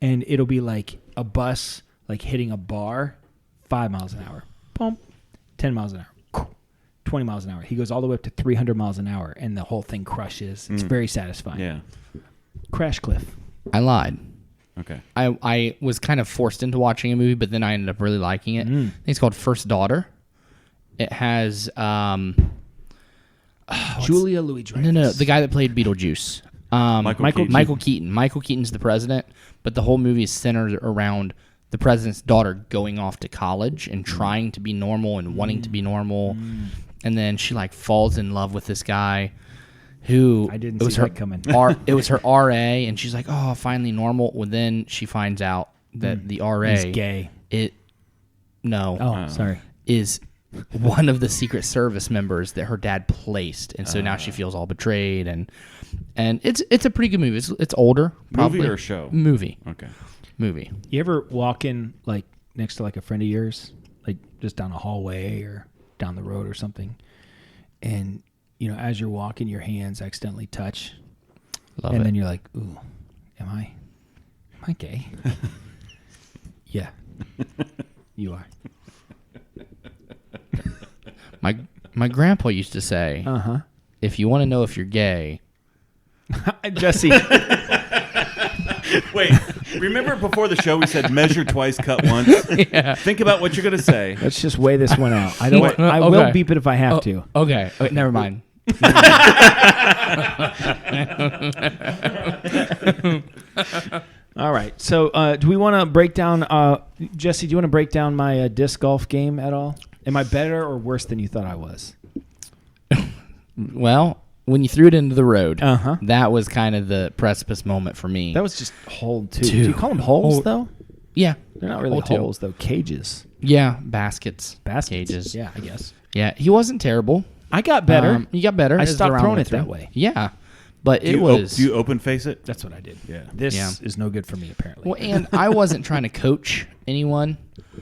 Speaker 3: and it'll be like a bus like hitting a bar 5 miles an hour, boom, 10 miles an hour, 20 miles an hour. He goes all the way up to 300 miles an hour, and the whole thing crushes. It's very satisfying.
Speaker 5: Yeah.
Speaker 3: Crash Cliff.
Speaker 4: I lied.
Speaker 5: Okay.
Speaker 4: I was kind of forced into watching a movie, but then I ended up really liking it. I think it's called First Daughter. It has
Speaker 3: Julia Louis-Dreyfus.
Speaker 4: no, the guy that played Beetlejuice. Michael Keaton. Michael Keaton's the president, but the whole movie is centered around the president's daughter going off to college and trying to be normal and wanting to be normal, and then she like falls in love with this guy who
Speaker 3: I didn't
Speaker 4: it was
Speaker 3: see
Speaker 4: her
Speaker 3: that coming.
Speaker 4: It was her RA, and she's like, oh, finally normal. Well, then she finds out that the RA
Speaker 3: He's gay.
Speaker 4: Sorry, is one of the Secret Service members that her dad placed, and so now she feels all betrayed, and it's a pretty good movie. It's older, probably.
Speaker 5: Movie or show?
Speaker 4: Movie.
Speaker 5: Okay.
Speaker 4: Movie.
Speaker 3: You ever walk in like next to like a friend of yours, like just down a hallway or down the road or something, and you know as you're walking, your hands accidentally touch,
Speaker 4: Love
Speaker 3: and
Speaker 4: it.
Speaker 3: then you're like, "Ooh, am I gay?" Yeah, you are.
Speaker 4: My grandpa used to say, if you want to know if you're gay,
Speaker 3: Jesse.
Speaker 5: Wait. Remember before the show we said measure twice, cut once?
Speaker 4: Yeah.
Speaker 5: Think about what you're going to say.
Speaker 3: Let's just weigh this one out. I don't.
Speaker 4: Wait,
Speaker 3: I will
Speaker 4: okay.
Speaker 3: beep it if I have to.
Speaker 4: Okay. Wait, never mind.
Speaker 3: All right. So, do we want to break down, Jesse? Do you want to break down my disc golf game at all? Am I better or worse than you thought I was?
Speaker 4: Well, when you threw it into the road,
Speaker 3: Uh-huh.
Speaker 4: that was kind of the precipice moment for me.
Speaker 3: That was just hole two. Do you call them holes though?
Speaker 4: Yeah.
Speaker 3: They're not really
Speaker 4: Hole two.
Speaker 3: holes though. Cages.
Speaker 4: Yeah, baskets.
Speaker 3: Baskets.
Speaker 4: Cages.
Speaker 3: Yeah, I guess.
Speaker 4: Yeah, he wasn't terrible.
Speaker 3: I got better.
Speaker 4: You got better.
Speaker 3: I
Speaker 4: as the
Speaker 3: stopped
Speaker 4: round
Speaker 3: throwing
Speaker 4: went
Speaker 3: it
Speaker 4: through.
Speaker 3: that way.
Speaker 4: Yeah, but
Speaker 5: Do
Speaker 4: it
Speaker 5: you
Speaker 4: was.
Speaker 5: do you open face it?
Speaker 3: That's what I did.
Speaker 5: Yeah.
Speaker 3: This
Speaker 4: Yeah.
Speaker 3: is no good for me apparently.
Speaker 4: well, and I wasn't trying to coach anyone.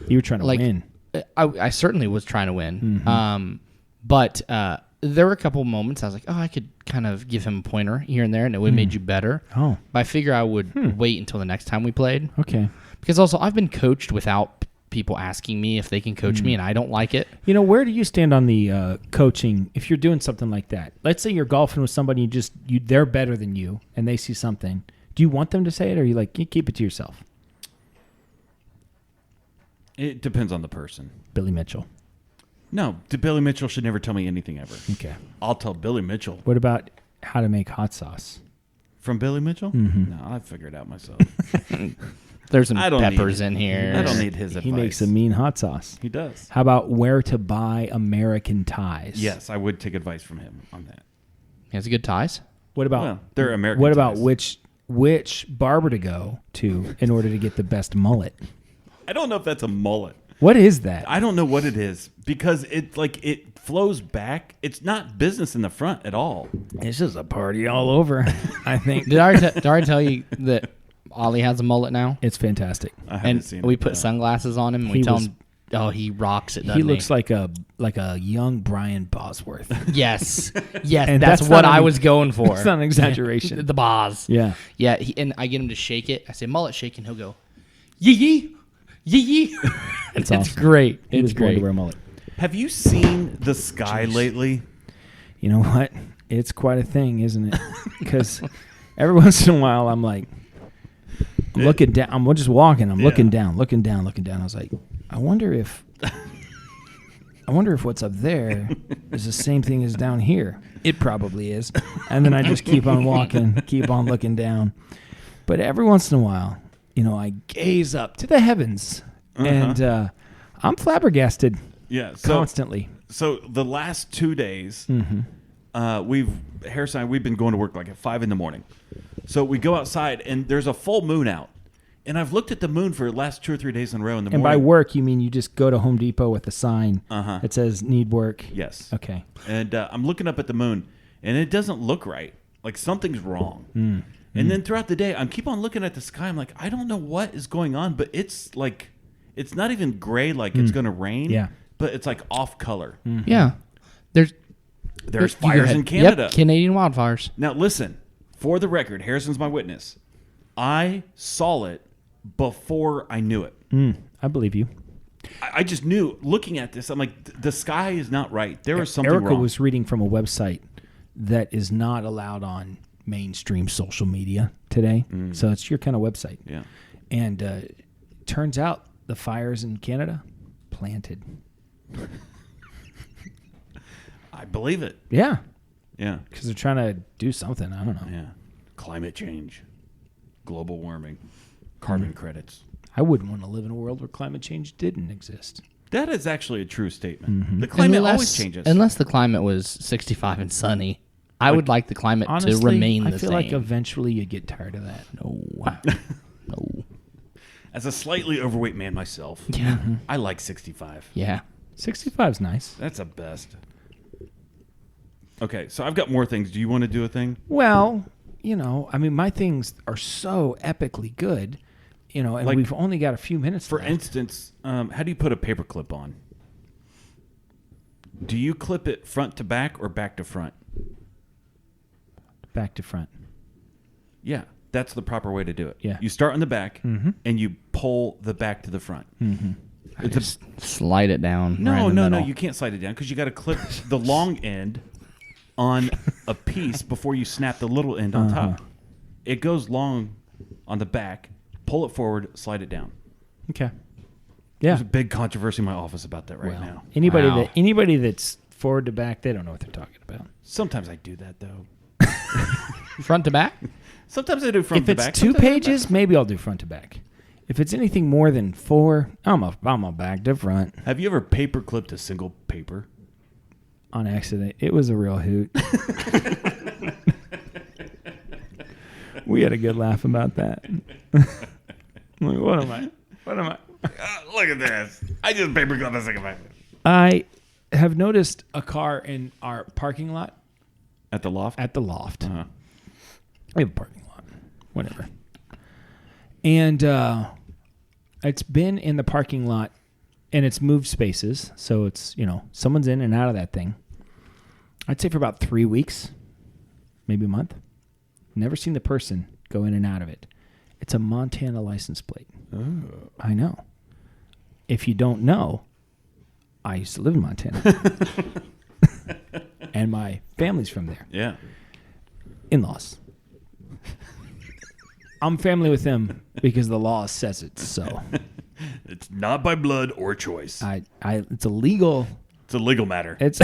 Speaker 3: You were trying to
Speaker 4: like,
Speaker 3: win.
Speaker 4: I certainly was trying to win. But there were a couple moments I was like, oh, I could kind of give him a pointer here and there, and it would have made you better.
Speaker 3: Oh.
Speaker 4: But I figure I would wait until the next time we played.
Speaker 3: Okay.
Speaker 4: Because also, I've been coached without people asking me if they can coach me, and I don't like it.
Speaker 3: You know, where do you stand on the coaching if you're doing something like that? Let's say you're golfing with somebody they're better than you and they see something. Do you want them to say it or are you like, you keep it to yourself?
Speaker 5: It depends on the person.
Speaker 3: Billy Mitchell.
Speaker 5: No, Billy Mitchell should never tell me anything ever.
Speaker 3: Okay.
Speaker 5: I'll tell Billy Mitchell.
Speaker 3: What about how to make hot sauce?
Speaker 5: From Billy Mitchell? No, I figured it out myself.
Speaker 4: There's some
Speaker 5: I don't
Speaker 4: peppers
Speaker 5: need-
Speaker 4: in here.
Speaker 5: I don't need his advice.
Speaker 3: He makes a mean hot sauce.
Speaker 5: He does.
Speaker 3: How about where to buy American ties?
Speaker 5: Yes, I would take advice from him on that.
Speaker 4: He has good ties.
Speaker 3: What about
Speaker 5: Well, they're American
Speaker 3: What about
Speaker 5: ties.
Speaker 3: which barber to go to in order to get the best mullet?
Speaker 5: I don't know if that's a mullet.
Speaker 3: What is that?
Speaker 5: I don't know what it is because it flows back. It's not business in the front at all.
Speaker 3: It's just a party all over. I think
Speaker 4: Did I already tell you that Ollie has a mullet now?
Speaker 3: it's fantastic.
Speaker 5: I haven't
Speaker 4: And
Speaker 5: seen
Speaker 4: we
Speaker 5: it.
Speaker 4: put sunglasses on him, and we
Speaker 3: He
Speaker 4: tell
Speaker 3: was-
Speaker 4: him, oh, he rocks it, doesn't
Speaker 3: He looks like a young Brian Bosworth.
Speaker 4: Yes. Yes,
Speaker 3: And
Speaker 4: that's
Speaker 3: that's
Speaker 4: what
Speaker 3: not
Speaker 4: I
Speaker 3: an-
Speaker 4: was going for.
Speaker 3: That's not an exaggeration.
Speaker 4: The Boz.
Speaker 3: Yeah.
Speaker 4: Yeah, and I get him to shake it. I say, mullet shake, and he'll go, yee yee, yee yee.
Speaker 3: It's
Speaker 4: It's
Speaker 3: awesome.
Speaker 4: great.
Speaker 3: He was
Speaker 4: It's
Speaker 3: born to
Speaker 4: great.
Speaker 3: wear a mullet.
Speaker 5: Have you seen the sky lately?
Speaker 3: You know what? It's quite a thing, isn't it? Because every once in a while, I'm like, I'm looking down. I'm just walking. I'm looking down. I was like, I wonder if what's up there is the same thing as down here. It probably is. And then I just keep on walking, keep on looking down. But every once in a while, I gaze up to the heavens, and I'm flabbergasted.
Speaker 5: Yeah,
Speaker 3: constantly.
Speaker 5: So the last 2 days, Harrison and I, we've been going to work like at 5 in the morning. So we go outside, and there's a full moon out. And I've looked at the moon for the last 2 or 3 days in a row in the morning.
Speaker 3: And by work, you mean you just go to Home Depot with a sign that says need work?
Speaker 5: Yes.
Speaker 3: Okay.
Speaker 5: And I'm looking up at the moon, and it doesn't look right. Like something's wrong. And then throughout the day, I keep on looking at the sky. I'm like, I don't know what is going on, but it's like, it's not even gray like it's going to rain.
Speaker 3: Yeah.
Speaker 5: But it's like off color.
Speaker 4: Yeah.
Speaker 5: There's fires in Canada.
Speaker 4: Yep, Canadian wildfires.
Speaker 5: Now listen, for the record, Harrison's my witness. I saw it before I knew it.
Speaker 3: I believe you.
Speaker 5: I just knew, looking at this, I'm like, the sky is not right. There is something
Speaker 3: Erica
Speaker 5: wrong.
Speaker 3: was reading from a website that is not allowed on mainstream social media today. So it's your kind of website.
Speaker 5: Yeah.
Speaker 3: And turns out the fires in Canada, planted.
Speaker 5: I believe it.
Speaker 3: Yeah.
Speaker 5: Yeah.
Speaker 3: Because they're trying to do something. I don't know.
Speaker 5: Yeah. Climate change, global warming, carbon credits.
Speaker 3: I wouldn't want to live in a world where climate change didn't exist.
Speaker 5: That is actually a true statement. The climate always changes.
Speaker 4: Unless the climate was 65 and sunny, I would like the climate
Speaker 3: Honestly,
Speaker 4: to remain the
Speaker 3: I feel
Speaker 4: same.
Speaker 3: like eventually you get tired of that.
Speaker 4: No.
Speaker 5: As a slightly overweight man myself,
Speaker 4: Yeah.
Speaker 5: I like 65.
Speaker 4: Yeah.
Speaker 3: 65 is nice.
Speaker 5: That's the best. Okay, so I've got more things. Do you want to do a thing?
Speaker 3: Well, my things are so epically good, and
Speaker 5: Like,
Speaker 3: we've only got a few minutes
Speaker 5: For
Speaker 3: left.
Speaker 5: instance, how do you put a paper clip on? Do you clip it front to back or back to front?
Speaker 3: Back to front.
Speaker 5: Yeah, that's the proper way to do it.
Speaker 3: Yeah.
Speaker 5: You start on the back, and you pull the back to the front.
Speaker 4: Just slide it down.
Speaker 5: No,
Speaker 4: right in the middle.
Speaker 5: you can't slide it down because you got to clip the long end on a piece before you snap the little end on top. It goes long on the back, pull it forward, slide it down.
Speaker 3: Okay. Yeah.
Speaker 5: There's a big controversy in my office about that right now.
Speaker 3: Anybody that's forward to back, they don't know what they're talking about.
Speaker 5: Sometimes I do that though.
Speaker 4: Front to back?
Speaker 5: Sometimes I do front to
Speaker 3: If
Speaker 5: back.
Speaker 3: it's 2
Speaker 5: sometimes I do
Speaker 3: pages,
Speaker 5: back.
Speaker 3: maybe I'll do front to back. If it's anything more than 4, I'm a back to front
Speaker 5: Have you ever paper clipped a single paper?
Speaker 3: on accident. It was a real hoot. We had a good laugh about that. I'm like, what am I?
Speaker 5: Look at this. I just paper clipped a single paper.
Speaker 3: I have noticed a car in our parking lot
Speaker 5: At the loft?
Speaker 3: at the loft.
Speaker 5: Uh-huh.
Speaker 3: We have a parking lot. Whatever. And it's been in the parking lot, and it's moved spaces. So it's, someone's in and out of that thing. I'd say for about 3 weeks, maybe a month. Never seen the person go in and out of it. It's a Montana license plate.
Speaker 5: Oh.
Speaker 3: I know. If you don't know, I used to live in Montana. And my family's from there.
Speaker 5: Yeah.
Speaker 3: In-laws. I'm family with them because the law says it. So
Speaker 5: It's not by blood or choice.
Speaker 3: it's illegal.
Speaker 5: It's a legal matter.
Speaker 3: It's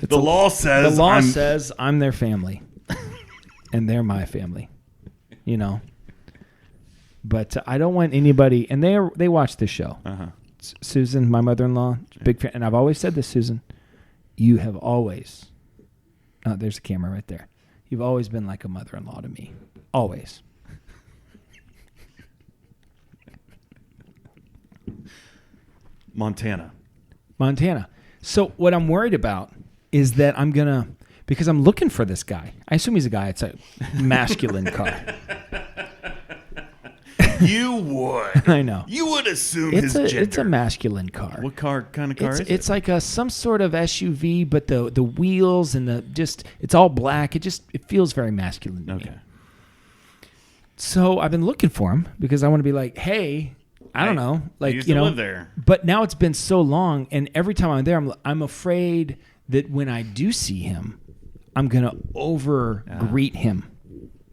Speaker 5: the law says
Speaker 3: I'm their family, and they're my family. But I don't want anybody. And they watch this show. Susan, my mother-in-law, big fan. And I've always said this, Susan. You have always. Oh, there's a camera right there. You've always been like a mother-in-law to me. Always.
Speaker 5: Montana.
Speaker 3: So what I'm worried about is that because I'm looking for this guy. I assume he's a guy. It's a masculine car.
Speaker 5: You would.
Speaker 3: I know.
Speaker 5: You would assume his gender.
Speaker 3: It's a masculine car.
Speaker 5: What kind of car is it?
Speaker 3: It's like some sort of SUV, but the wheels and it's all black. It feels very masculine to me.
Speaker 5: Okay.
Speaker 3: So I've been looking for him because I want to be like, hey, I don't know, like,
Speaker 5: I used to live there.
Speaker 3: But now it's been so long, and every time I'm there, I'm afraid that when I do see him, I'm going to greet him.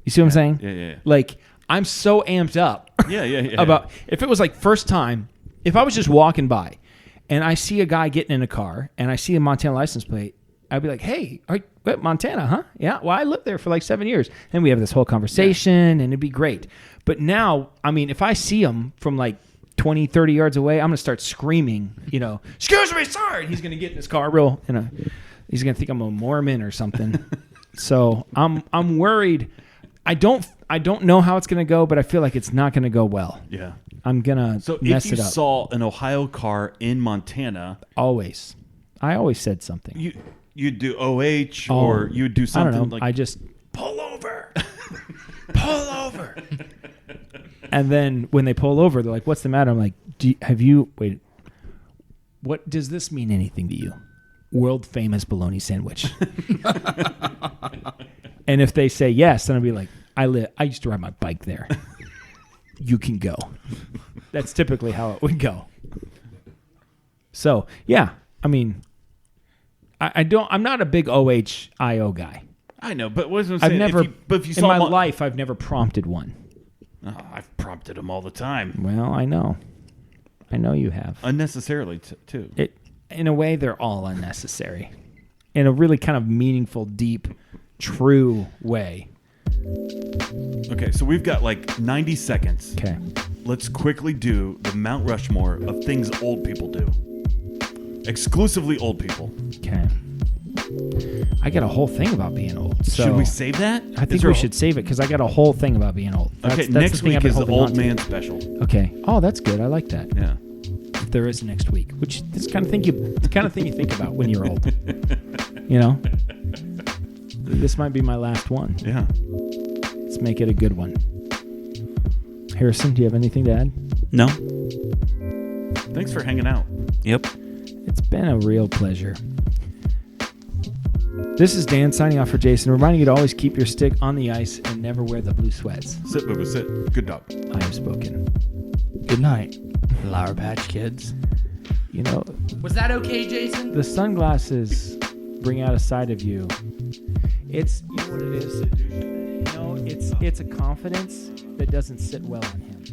Speaker 3: You see what I'm saying?
Speaker 5: Yeah.
Speaker 3: Like, I'm so amped up about if it was like first time, if I was just walking by and I see a guy getting in a car and I see a Montana license plate, I'd be like, hey, Montana, huh? Yeah, well, I lived there for like 7 years. And we have this whole conversation and it'd be great. But now, I mean, if I see him from like 20, 30 yards away, I'm going to start screaming, excuse me, sorry. And he's going to get in his car he's going to think I'm a Mormon or something. So I'm worried. I don't know how it's going to go, but I feel like it's not going to go well.
Speaker 5: Yeah.
Speaker 3: I'm going to mess it up.
Speaker 5: If you saw an Ohio car in Montana.
Speaker 3: I always said something.
Speaker 5: You'd do OH or you'd do something
Speaker 3: I don't know.
Speaker 5: like.
Speaker 3: I just
Speaker 5: pull over.
Speaker 3: pull over. And then when they pull over, they're like, what's the matter? I'm like, wait, what does this mean anything to you? World famous bologna sandwich. And if they say yes, then I'll be like, I used to ride my bike there. You can go. That's typically how it would go. So, yeah, I mean, I'm not a big OHIO guy.
Speaker 5: I know, but what was I saying?
Speaker 3: If you saw in my life, I've never prompted one.
Speaker 5: Oh, I've prompted them all the time.
Speaker 3: Well, I know you have.
Speaker 5: Unnecessarily, too.
Speaker 3: In a way, they're all unnecessary. In a really kind of meaningful, deep, true way.
Speaker 5: Okay, so we've got like 90 seconds.
Speaker 3: Okay.
Speaker 5: Let's quickly do the Mount Rushmore of things old people do. Exclusively old people.
Speaker 3: Okay. I got a whole thing about being old. So
Speaker 5: should we save that?
Speaker 3: I think we should save it because I got a whole thing about being old.
Speaker 5: Okay, next week is the old man special.
Speaker 3: Okay. Oh, that's good. I like that.
Speaker 5: Yeah.
Speaker 3: If there is next week, which is the kind of thing you think about when you're old. This might be my last one.
Speaker 5: Yeah.
Speaker 3: Let's make it a good one. Harrison, do you have anything to add?
Speaker 6: No.
Speaker 5: Thanks for hanging out.
Speaker 6: Yep.
Speaker 3: It's been a real pleasure. This is Dan signing off for Jason, reminding you to always keep your stick on the ice and never wear the blue sweats.
Speaker 5: Sit, Bubba, sit. Good dog.
Speaker 3: I have spoken.
Speaker 4: Good night, Lauer Patch Kids. Was that okay, Jason?
Speaker 3: The sunglasses bring out a side of you. It's, you know what it is? It's a confidence that doesn't sit well on him.